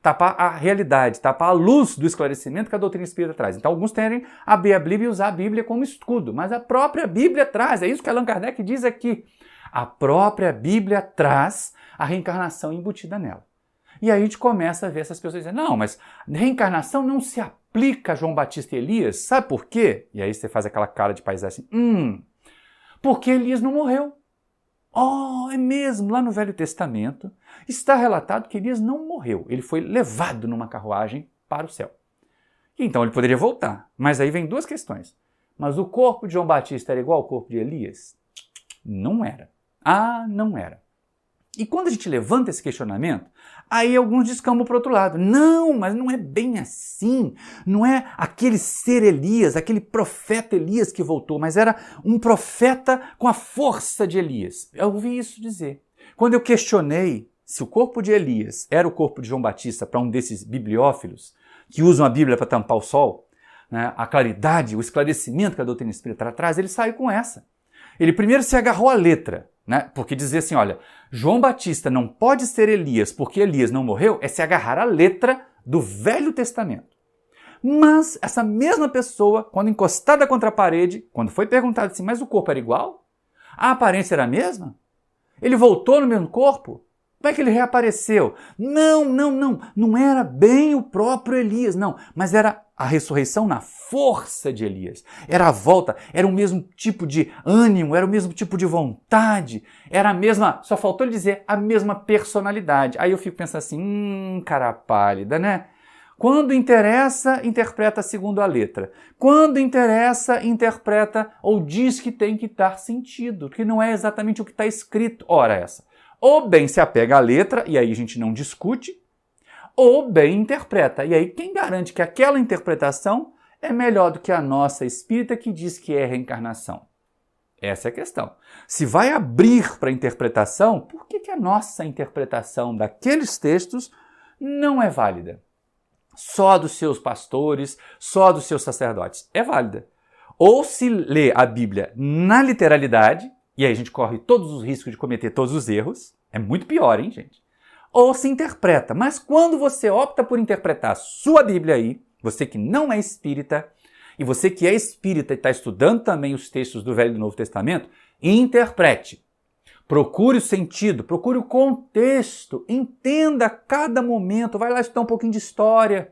Tapar a realidade, tapar a luz do esclarecimento que a doutrina espírita traz. Então alguns querem abrir a Bíblia e usar a Bíblia como escudo, mas a própria Bíblia traz, é isso que Allan Kardec diz aqui. A própria Bíblia traz a reencarnação embutida nela. E aí a gente começa a ver essas pessoas dizendo, não, mas reencarnação não se aplica a João Batista e Elias. Sabe por quê? E aí você faz aquela cara de paisagem assim, porque Elias não morreu. Oh, é mesmo, lá no Velho Testamento está relatado que Elias não morreu. Ele foi levado numa carruagem para o céu. Então ele poderia voltar. Mas aí vem duas questões. Mas o corpo de João Batista era igual ao corpo de Elias? Não era. Ah, não era. E quando a gente levanta esse questionamento, aí alguns descambam para o outro lado. Não, mas não é bem assim. Não é aquele ser Elias, aquele profeta Elias que voltou, mas era um profeta com a força de Elias. Eu ouvi isso dizer. Quando eu questionei se o corpo de Elias era o corpo de João Batista para um desses bibliófilos que usam a Bíblia para tampar o sol, né, a claridade, o esclarecimento que a doutrina espírita traz, ele saiu com essa. Ele primeiro se agarrou à letra, né? Porque dizer assim, olha, João Batista não pode ser Elias porque Elias não morreu, é se agarrar à letra do Velho Testamento. Mas essa mesma pessoa, quando encostada contra a parede, quando foi perguntado assim, mas o corpo era igual? A aparência era a mesma? Ele voltou no mesmo corpo? Como é que ele reapareceu? Não era bem o próprio Elias, não, mas era a ressurreição na força de Elias. Era a volta, era o mesmo tipo de ânimo, era o mesmo tipo de vontade, era a mesma, só faltou ele dizer, a mesma personalidade. Aí eu fico pensando assim, cara pálida, né? Quando interessa, interpreta segundo a letra. Quando interessa, interpreta ou diz que tem que dar sentido, que não é exatamente o que está escrito. Ora essa. Ou bem se apega à letra, e aí a gente não discute, ou bem interpreta. E aí quem garante que aquela interpretação é melhor do que a nossa espírita que diz que é reencarnação? Essa é a questão. Se vai abrir para a interpretação, por que a nossa interpretação daqueles textos não é válida? Só dos seus pastores, só dos seus sacerdotes. É válida. Ou se lê a Bíblia na literalidade, e aí a gente corre todos os riscos de cometer todos os erros, é muito pior, hein, gente? Ou se interpreta. Mas quando você opta por interpretar a sua Bíblia aí, você que não é espírita, e você que é espírita e está estudando também os textos do Velho e do Novo Testamento, interprete. Procure o sentido, procure o contexto, entenda cada momento, vai lá estudar um pouquinho de história,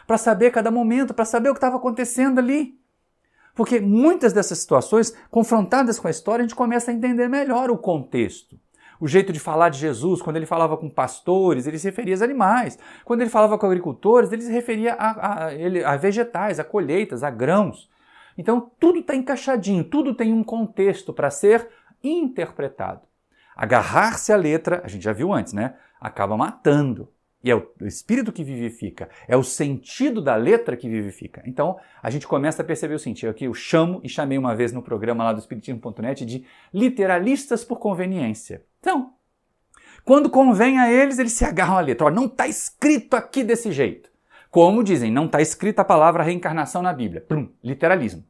para saber cada momento, para saber o que estava acontecendo ali. Porque muitas dessas situações, confrontadas com a história, a gente começa a entender melhor o contexto. O jeito de falar de Jesus, quando ele falava com pastores, ele se referia aos animais. Quando ele falava com agricultores, ele se referia a vegetais, a colheitas, a grãos. Então, tudo está encaixadinho, tudo tem um contexto para ser interpretado. Agarrar-se à letra, a gente já viu antes, né? Acaba matando. E é o espírito que vivifica, é o sentido da letra que vivifica. Então, a gente começa a perceber o sentido. Aqui eu chamo e chamei uma vez no programa lá do Espiritismo.net de literalistas por conveniência. Então, quando convém a eles, eles se agarram à letra. Ó, não está escrito aqui desse jeito. Como dizem, não está escrita a palavra reencarnação na Bíblia. Literalismo.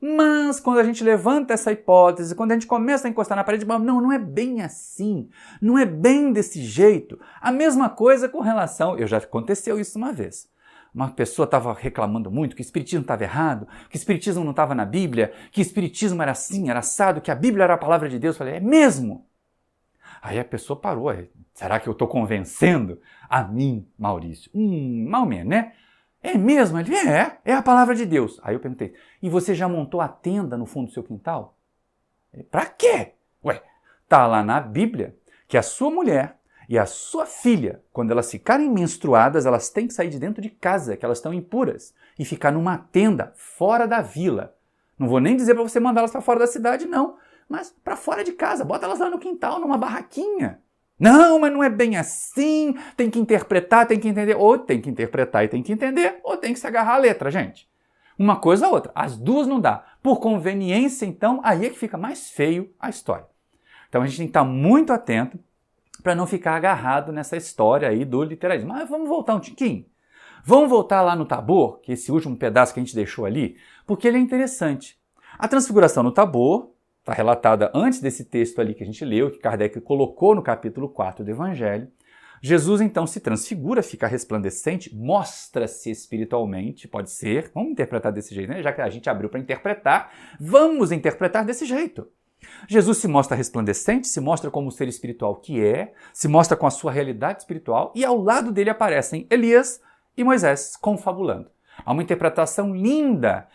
Mas quando a gente levanta essa hipótese, quando a gente começa a encostar na parede, não é bem assim, não é bem desse jeito. A mesma coisa com relação, já aconteceu isso uma vez. Uma pessoa estava reclamando muito que o espiritismo estava errado, que o espiritismo não estava na Bíblia, que o espiritismo era assim, era assado, que a Bíblia era a palavra de Deus. Eu falei, é mesmo? Aí a pessoa parou, será que eu estou convencendo a mim, Maurício? Mal ou menos, né? É mesmo? Ele é a palavra de Deus. Aí eu perguntei, e você já montou a tenda no fundo do seu quintal? Pra quê? Tá lá na Bíblia que a sua mulher e a sua filha, quando elas ficarem menstruadas, elas têm que sair de dentro de casa, que elas estão impuras, e ficar numa tenda fora da vila. Não vou nem dizer para você mandá-las para fora da cidade, não, mas para fora de casa, bota elas lá no quintal, numa barraquinha. Não, mas não é bem assim, tem que interpretar, tem que entender. Ou tem que interpretar e tem que entender, ou tem que se agarrar à letra, gente. Uma coisa ou outra, as duas não dá. Por conveniência, então, aí é que fica mais feio a história. Então a gente tem que estar muito atento para não ficar agarrado nessa história aí do literalismo. Mas vamos voltar um tiquinho. Vamos voltar lá no Tabor, que é esse último pedaço que a gente deixou ali, porque ele é interessante. A transfiguração no Tabor está relatada antes desse texto ali que a gente leu, que Kardec colocou no capítulo 4 do Evangelho. Jesus então se transfigura, fica resplandecente, mostra-se espiritualmente, pode ser, vamos interpretar desse jeito, né? Já que a gente abriu para interpretar, vamos interpretar desse jeito. Jesus se mostra resplandecente, se mostra como o ser espiritual que é, se mostra com a sua realidade espiritual, e ao lado dele aparecem Elias e Moisés confabulando. Há uma interpretação linda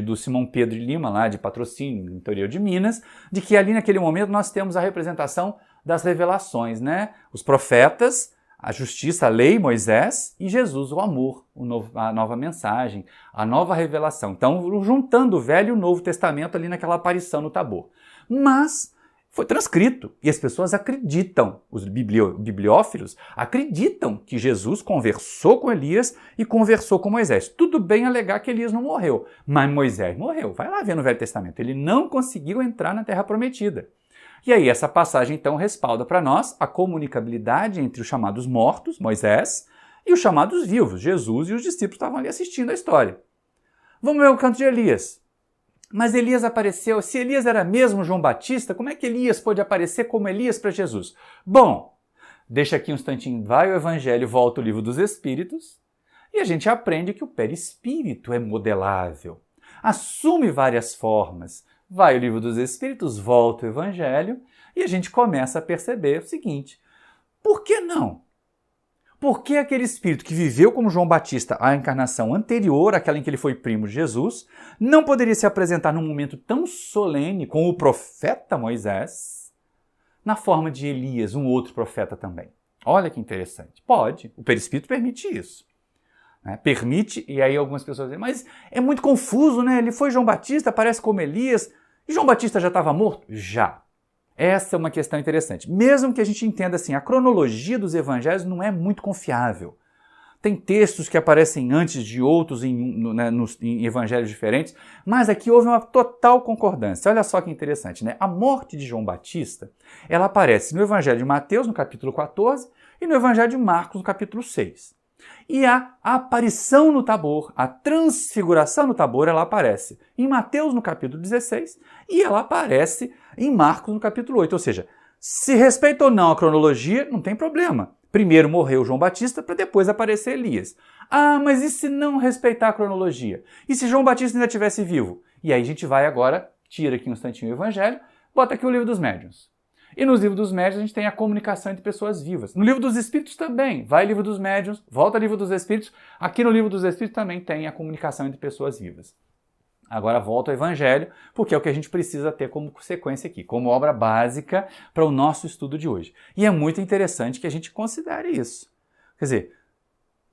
do Simão Pedro de Lima, lá de Patrocínio, no interior de Minas, de que ali naquele momento nós temos a representação das revelações, né? Os profetas, a justiça, a lei, Moisés, e Jesus, o amor, a nova mensagem, a nova revelação. Então, juntando o Velho e o Novo Testamento ali naquela aparição no Tabor. Mas foi transcrito e as pessoas acreditam, os bibliófilos acreditam que Jesus conversou com Elias e conversou com Moisés. Tudo bem alegar que Elias não morreu, mas Moisés morreu. Vai lá ver no Velho Testamento. Ele não conseguiu entrar na Terra Prometida. E aí essa passagem então respalda para nós a comunicabilidade entre os chamados mortos, Moisés, e os chamados vivos, Jesus, e os discípulos estavam ali assistindo a história. Vamos ver o canto de Elias. Mas Elias apareceu, se Elias era mesmo João Batista, como é que Elias pôde aparecer como Elias para Jesus? Bom, deixa aqui um instantinho, vai o Evangelho, volta o Livro dos Espíritos, e a gente aprende que o perispírito é modelável, assume várias formas. Vai o Livro dos Espíritos, volta o Evangelho, e a gente começa a perceber o seguinte, por que não? Por que aquele espírito que viveu como João Batista a encarnação anterior, aquela em que ele foi primo de Jesus, não poderia se apresentar num momento tão solene com o profeta Moisés, na forma de Elias, um outro profeta também? Olha que interessante. Pode, o perispírito permite isso. Permite, e aí algumas pessoas dizem, mas é muito confuso, né? Ele foi João Batista, aparece como Elias, e João Batista já estava morto? Já. Essa é uma questão interessante. Mesmo que a gente entenda assim, a cronologia dos evangelhos não é muito confiável. Tem textos que aparecem antes de outros em evangelhos diferentes, mas aqui houve uma total concordância. Olha só que interessante, né? A morte de João Batista, ela aparece no Evangelho de Mateus, no capítulo 14, e no Evangelho de Marcos, no capítulo 6. E a aparição no Tabor, a transfiguração no Tabor, ela aparece em Mateus no capítulo 16 e ela aparece em Marcos no capítulo 8. Ou seja, se respeita ou não a cronologia, não tem problema. Primeiro morreu João Batista para depois aparecer Elias. Ah, mas e se não respeitar a cronologia? E se João Batista ainda estivesse vivo? E aí a gente vai agora, tira aqui um instantinho o Evangelho, bota aqui o Livro dos Médiuns. E nos livros dos médiuns a gente tem a comunicação entre pessoas vivas. No livro dos Espíritos também. Vai livro dos médiuns, volta livro dos Espíritos. Aqui no livro dos Espíritos também tem a comunicação entre pessoas vivas. Agora volta ao Evangelho, porque é o que a gente precisa ter como sequência aqui, como obra básica para o nosso estudo de hoje. E é muito interessante que a gente considere isso. Quer dizer,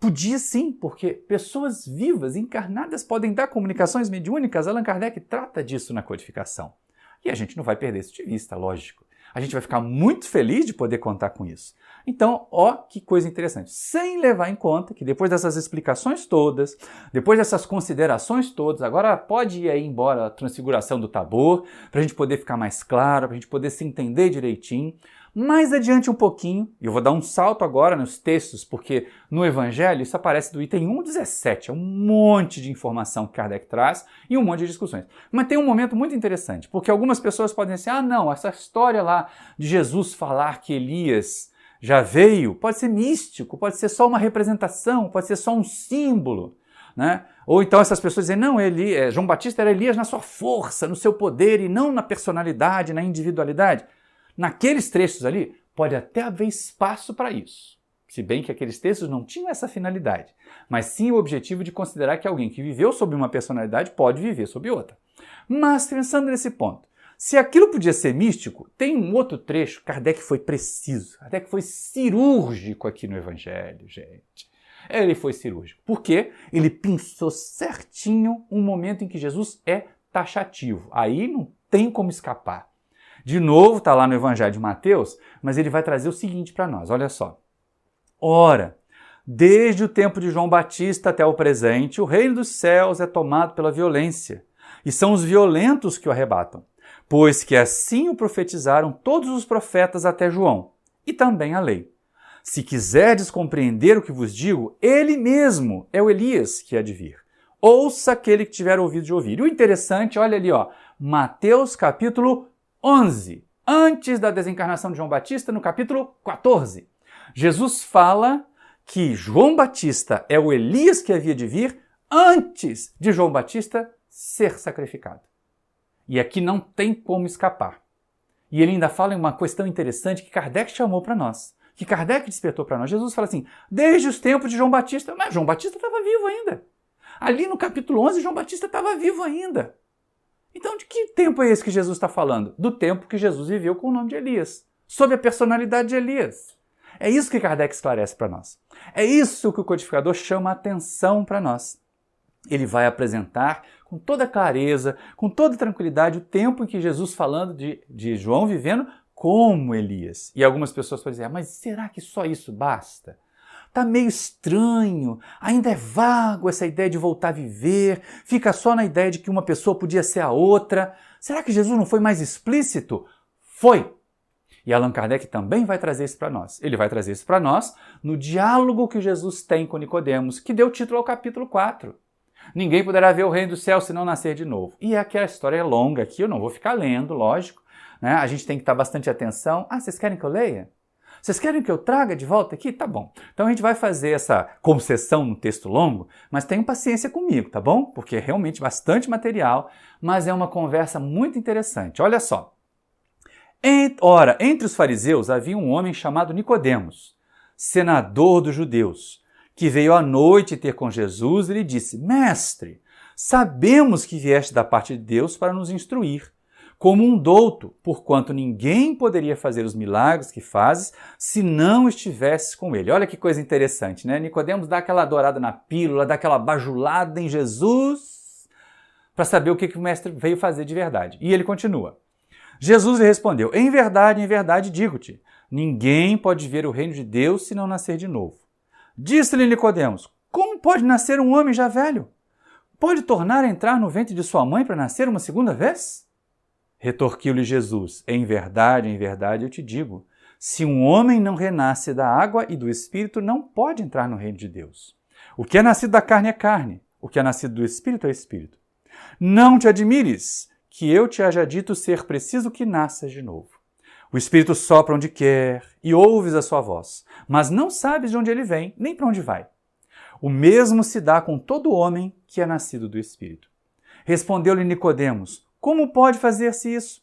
podia sim, porque pessoas vivas, encarnadas, podem dar comunicações mediúnicas. Allan Kardec trata disso na codificação. E a gente não vai perder isso de vista, lógico. A gente vai ficar muito feliz de poder contar com isso. Então, ó, que coisa interessante. Sem levar em conta que depois dessas explicações todas, depois dessas considerações todas, agora pode ir aí embora a transfiguração do Tabor, para a gente poder ficar mais claro, para a gente poder se entender direitinho. Mais adiante um pouquinho, e eu vou dar um salto agora nos textos, porque no Evangelho isso aparece do item 1.17, é um monte de informação que Kardec traz e um monte de discussões. Mas tem um momento muito interessante, porque algumas pessoas podem dizer, ah não, essa história lá de Jesus falar que Elias já veio, pode ser místico, pode ser só uma representação, pode ser só um símbolo, né? Ou então essas pessoas dizem, não, João Batista era Elias na sua força, no seu poder e não na personalidade, na individualidade. Naqueles trechos ali, pode até haver espaço para isso. Se bem que aqueles textos não tinham essa finalidade, mas sim o objetivo de considerar que alguém que viveu sob uma personalidade pode viver sob outra. Mas, pensando nesse ponto, se aquilo podia ser místico, tem um outro trecho, Kardec foi preciso, Kardec foi cirúrgico aqui no Evangelho, gente. Ele foi cirúrgico. Por quê? Ele pensou certinho um momento em que Jesus é taxativo. Aí não tem como escapar. De novo, está lá no Evangelho de Mateus, mas ele vai trazer o seguinte para nós, olha só. Ora, desde o tempo de João Batista até o presente, o reino dos céus é tomado pela violência, e são os violentos que o arrebatam, pois que assim o profetizaram todos os profetas até João, e também a lei. Se quiserdes compreender o que vos digo, ele mesmo é o Elias que há de vir. Ouça aquele que tiver ouvido de ouvir. E o interessante, olha ali, ó, Mateus capítulo 11, antes da desencarnação de João Batista, no capítulo 14. Jesus fala que João Batista é o Elias que havia de vir antes de João Batista ser sacrificado. E aqui não tem como escapar. E ele ainda fala em uma questão interessante que Kardec chamou para nós, que Kardec despertou para nós. Jesus fala assim, desde os tempos de João Batista, mas João Batista estava vivo ainda. Ali no capítulo 11, João Batista estava vivo ainda. Então, de que tempo é esse que Jesus está falando? Do tempo que Jesus viveu com o nome de Elias, sob a personalidade de Elias. É isso que Kardec esclarece para nós. É isso que o codificador chama a atenção para nós. Ele vai apresentar com toda clareza, com toda tranquilidade, o tempo em que Jesus falando de João vivendo como Elias. E algumas pessoas podem dizer, mas será que só isso basta? Está meio estranho, ainda é vago essa ideia de voltar a viver, fica só na ideia de que uma pessoa podia ser a outra. Será que Jesus não foi mais explícito? Foi! E Allan Kardec também vai trazer isso para nós. Ele vai trazer isso para nós no diálogo que Jesus tem com Nicodemos, que deu título ao capítulo 4. Ninguém poderá ver o reino do céu se não nascer de novo. E aquela história é longa aqui, eu não vou ficar lendo, lógico. Né? A gente tem que estar bastante atenção. Ah, vocês querem que eu leia? Vocês querem que eu traga de volta aqui? Tá bom. Então a gente vai fazer essa concessão no texto longo, mas tenham paciência comigo, tá bom? Porque é realmente bastante material, mas é uma conversa muito interessante. Olha só. Ora, entre os fariseus havia um homem chamado Nicodemos, senador dos judeus, que veio à noite ter com Jesus e lhe disse, Mestre, sabemos que vieste da parte de Deus para nos instruir, como um douto, porquanto ninguém poderia fazer os milagres que fazes se não estivesse com ele. Olha que coisa interessante, né? Nicodemos dá aquela dourada na pílula, dá aquela bajulada em Jesus para saber o que o mestre veio fazer de verdade. E ele continua. Jesus lhe respondeu, em verdade digo-te, ninguém pode ver o reino de Deus se não nascer de novo. Disse-lhe Nicodemos, como pode nascer um homem já velho? Pode tornar a entrar no ventre de sua mãe para nascer uma segunda vez? Retorquiu-lhe Jesus, em verdade eu te digo, se um homem não renasce da água e do Espírito, não pode entrar no reino de Deus. O que é nascido da carne é carne, o que é nascido do Espírito é Espírito. Não te admires que eu te haja dito ser preciso que nasças de novo. O Espírito sopra onde quer e ouves a sua voz, mas não sabes de onde ele vem, nem para onde vai. O mesmo se dá com todo homem que é nascido do Espírito. Respondeu-lhe Nicodemos, como pode fazer-se isso?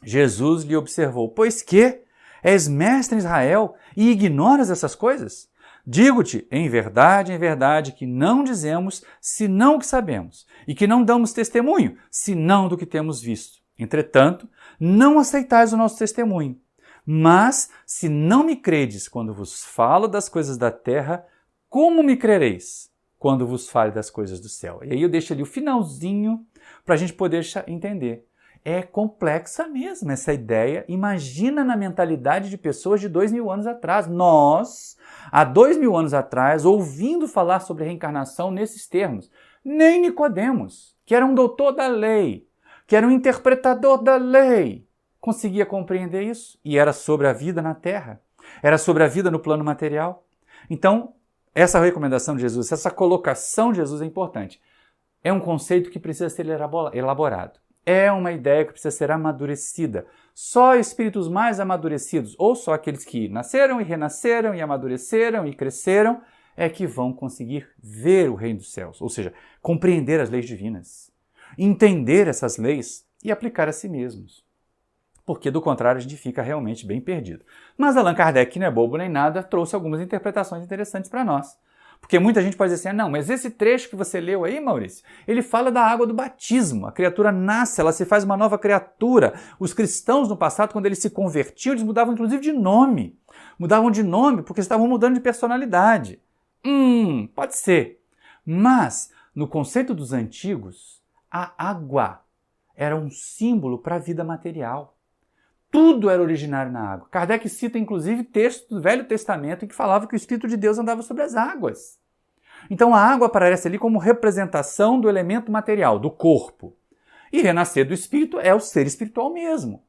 Jesus lhe observou, pois que? És mestre em Israel e ignoras essas coisas? Digo-te, em verdade, que não dizemos senão o que sabemos, e que não damos testemunho, senão do que temos visto. Entretanto, não aceitais o nosso testemunho. Mas, se não me credes quando vos falo das coisas da terra, como me crereis quando vos fale das coisas do céu? E aí eu deixo ali o finalzinho para a gente poder entender. É complexa mesmo essa ideia. Imagina na mentalidade de pessoas de 2000 anos atrás. Nós, há 2000 anos atrás, ouvindo falar sobre reencarnação nesses termos. Nem Nicodemos, que era um doutor da lei, que era um interpretador da lei, conseguia compreender isso. E era sobre a vida na Terra. Era sobre a vida no plano material. Então, essa recomendação de Jesus, essa colocação de Jesus é importante. É um conceito que precisa ser elaborado. É uma ideia que precisa ser amadurecida. Só espíritos mais amadurecidos, ou só aqueles que nasceram e renasceram e amadureceram e cresceram, é que vão conseguir ver o reino dos céus, ou seja, compreender as leis divinas, entender essas leis e aplicar a si mesmos. Porque, do contrário, a gente fica realmente bem perdido. Mas Allan Kardec, que não é bobo nem nada, trouxe algumas interpretações interessantes para nós. Porque muita gente pode dizer assim, não, mas esse trecho que você leu aí, Maurício, ele fala da água do batismo. A criatura nasce, ela se faz uma nova criatura. Os cristãos no passado, quando eles se convertiam, eles mudavam inclusive de nome. Mudavam de nome porque estavam mudando de personalidade. Pode ser. Mas, no conceito dos antigos, a água era um símbolo para a vida material. Tudo era originário na água. Kardec cita, inclusive, textos do Velho Testamento em que falava que o Espírito de Deus andava sobre as águas. Então a água aparece ali como representação do elemento material, do corpo. E renascer do Espírito é o ser espiritual mesmo.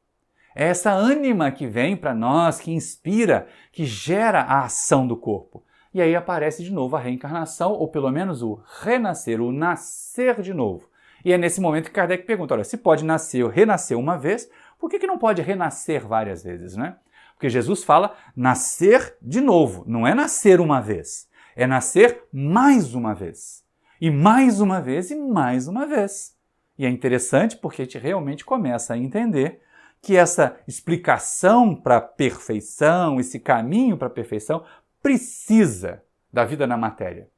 É essa ânima que vem para nós, que inspira, que gera a ação do corpo. E aí aparece de novo a reencarnação, ou pelo menos o renascer, o nascer de novo. E é nesse momento que Kardec pergunta, olha, se pode nascer ou renascer uma vez, por que não pode renascer várias vezes, né? Porque Jesus fala nascer de novo, não é nascer uma vez, é nascer mais uma vez. E mais uma vez e mais uma vez. E é interessante porque a gente realmente começa a entender que essa explicação para a perfeição, esse caminho para a perfeição, precisa da vida na matéria.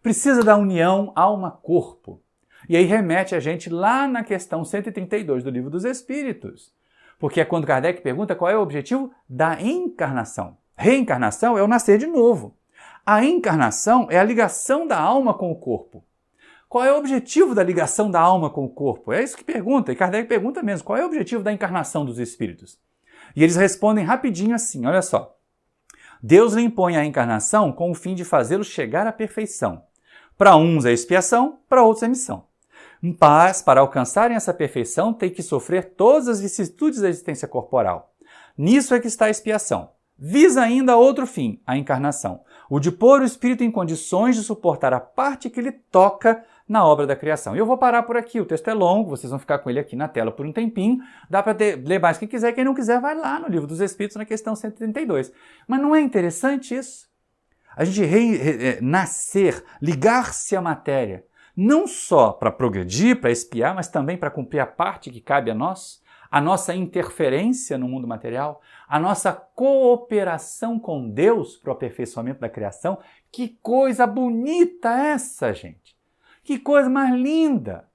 Precisa da união alma-corpo. E aí remete a gente lá na questão 132 do Livro dos Espíritos. Porque é quando Kardec pergunta qual é o objetivo da encarnação. Reencarnação é o nascer de novo. A encarnação é a ligação da alma com o corpo. Qual é o objetivo da ligação da alma com o corpo? É isso que pergunta, e Kardec pergunta mesmo, qual é o objetivo da encarnação dos espíritos? E eles respondem rapidinho assim, olha só. Deus lhe impõe a encarnação com o fim de fazê-los chegar à perfeição. Para uns é expiação, para outros é missão. Mas, para alcançarem essa perfeição, tem que sofrer todas as vicissitudes da existência corporal. Nisso é que está a expiação. Visa ainda outro fim, a encarnação, o de pôr o espírito em condições de suportar a parte que lhe toca na obra da criação. E eu vou parar por aqui, o texto é longo, vocês vão ficar com ele aqui na tela por um tempinho, dá para ler mais quem quiser, quem não quiser vai lá no Livro dos Espíritos, na questão 132. Mas não é interessante isso? A gente nascer, ligar-se à matéria, não só para progredir, para expiar, mas também para cumprir a parte que cabe a nós, a nossa interferência no mundo material, a nossa cooperação com Deus para o aperfeiçoamento da criação. Que coisa bonita essa, gente! Que coisa mais linda!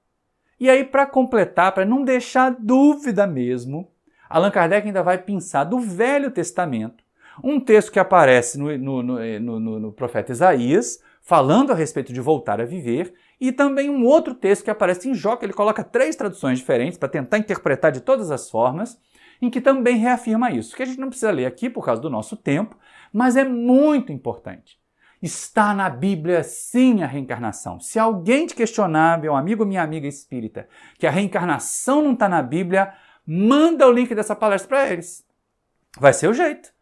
E aí, para completar, para não deixar dúvida mesmo, Allan Kardec ainda vai pensar do Velho Testamento, um texto que aparece no profeta Isaías, falando a respeito de voltar a viver, e também um outro texto que aparece em Jó, que ele coloca 3 traduções diferentes para tentar interpretar de todas as formas, em que também reafirma isso, que a gente não precisa ler aqui por causa do nosso tempo, mas é muito importante. Está na Bíblia, sim, a reencarnação. Se alguém te questionar, meu amigo ou minha amiga espírita, que a reencarnação não está na Bíblia, manda o link dessa palestra para eles. Vai ser o jeito.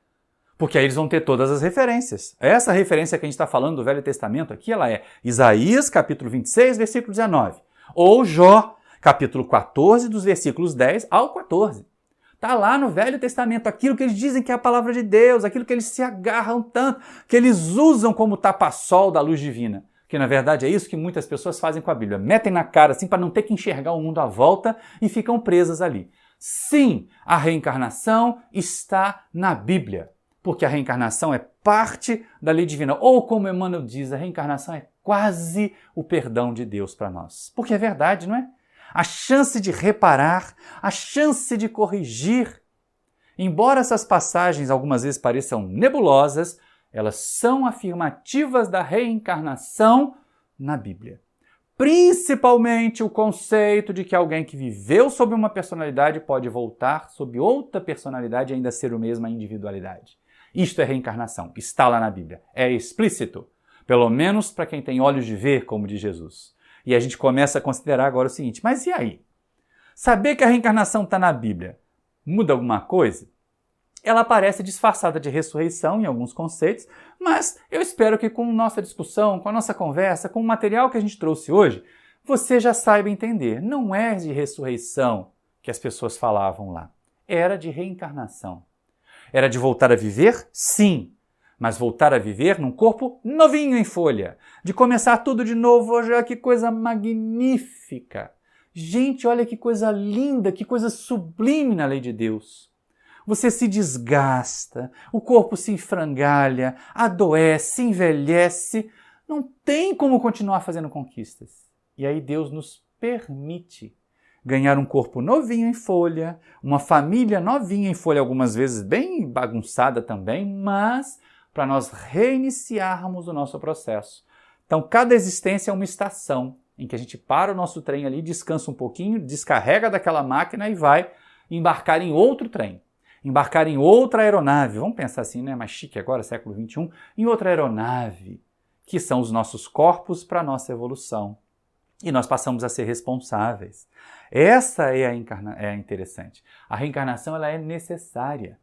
Porque aí eles vão ter todas as referências. Essa referência que a gente está falando do Velho Testamento aqui, ela é Isaías, capítulo 26, versículo 19. Ou Jó, capítulo 14, dos versículos 10 ao 14. Está lá no Velho Testamento, aquilo que eles dizem que é a palavra de Deus, aquilo que eles se agarram tanto, que eles usam como tapa-sol da luz divina. Que na verdade é isso que muitas pessoas fazem com a Bíblia. Metem na cara assim para não ter que enxergar o mundo à volta e ficam presas ali. Sim, a reencarnação está na Bíblia. Porque a reencarnação é parte da lei divina. Ou, como Emmanuel diz, a reencarnação é quase o perdão de Deus para nós. Porque é verdade, não é? A chance de reparar, a chance de corrigir. Embora essas passagens algumas vezes pareçam nebulosas, elas são afirmativas da reencarnação na Bíblia. Principalmente o conceito de que alguém que viveu sob uma personalidade pode voltar sob outra personalidade e ainda ser o mesmo a individualidade. Isto é reencarnação, está lá na Bíblia, é explícito, pelo menos para quem tem olhos de ver, como diz Jesus. E a gente começa a considerar agora o seguinte, mas e aí? Saber que a reencarnação está na Bíblia muda alguma coisa? Ela aparece disfarçada de ressurreição em alguns conceitos, mas eu espero que com nossa discussão, com a nossa conversa, com o material que a gente trouxe hoje, você já saiba entender. Não é de ressurreição que as pessoas falavam lá, era de reencarnação. Era de voltar a viver? Sim, mas voltar a viver num corpo novinho em folha. De começar tudo de novo, olha que coisa magnífica. Gente, olha que coisa linda, que coisa sublime na lei de Deus. Você se desgasta, o corpo se enfrangalha, adoece, envelhece. Não tem como continuar fazendo conquistas. E aí Deus nos permite ganhar um corpo novinho em folha, uma família novinha em folha, algumas vezes bem bagunçada também, mas para nós reiniciarmos o nosso processo. Então, cada existência é uma estação em que a gente para o nosso trem ali, descansa um pouquinho, descarrega daquela máquina e vai embarcar em outro trem, embarcar em outra aeronave. Vamos pensar assim, né? Mais chique agora, século XXI, em outra aeronave, que são os nossos corpos para a nossa evolução. E nós passamos a ser responsáveis. Essa é a interessante. A reencarnação ela é necessária.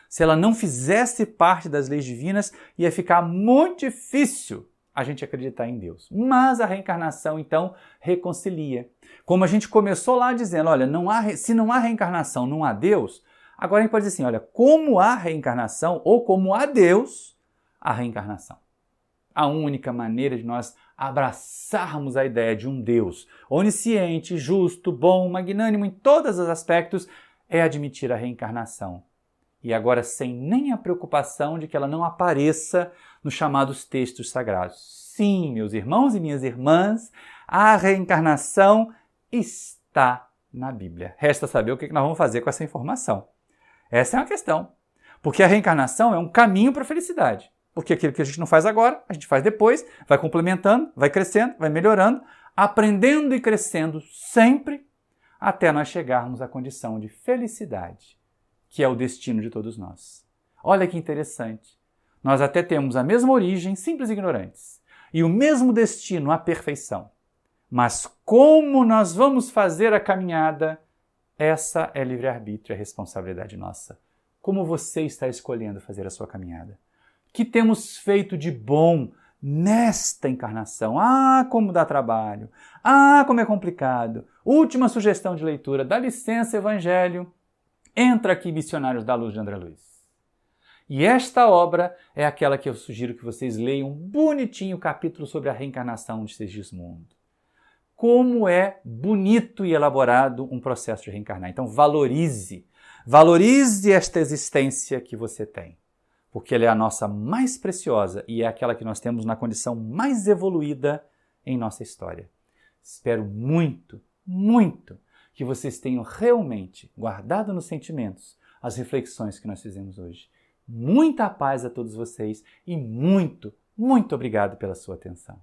Se ela não fizesse parte das leis divinas, ia ficar muito difícil a gente acreditar em Deus. Mas a reencarnação, então, reconcilia. Como a gente começou lá dizendo, olha, se não há reencarnação, não há Deus, agora a gente pode dizer assim, olha, como há reencarnação ou como há Deus, há reencarnação. A única maneira de nós abraçarmos a ideia de um Deus onisciente, justo, bom, magnânimo em todos os aspectos é admitir a reencarnação. E agora sem nem a preocupação de que ela não apareça nos chamados textos sagrados. Sim, meus irmãos e minhas irmãs, a reencarnação está na Bíblia. Resta saber o que nós vamos fazer com essa informação. Essa é uma questão. Porque a reencarnação é um caminho para a felicidade. Porque aquilo que a gente não faz agora, a gente faz depois, vai complementando, vai crescendo, vai melhorando, aprendendo e crescendo sempre, até nós chegarmos à condição de felicidade, que é o destino de todos nós. Olha que interessante. Nós até temos a mesma origem, simples e ignorantes, e o mesmo destino, a perfeição. Mas como nós vamos fazer a caminhada, essa é livre-arbítrio, é responsabilidade nossa. Como você está escolhendo fazer a sua caminhada? O que temos feito de bom nesta encarnação? Ah, como dá trabalho! Ah, como é complicado! Última sugestão de leitura, dá licença, Evangelho. Entra aqui, Missionários da Luz de André Luiz. E esta obra é aquela que eu sugiro que vocês leiam bonitinho o capítulo sobre a reencarnação de Segismundo. Como é bonito e elaborado um processo de reencarnar. Então valorize esta existência que você tem, porque ela é a nossa mais preciosa e é aquela que nós temos na condição mais evoluída em nossa história. Espero muito, muito que vocês tenham realmente guardado nos sentimentos as reflexões que nós fizemos hoje. Muita paz a todos vocês e muito, muito obrigado pela sua atenção.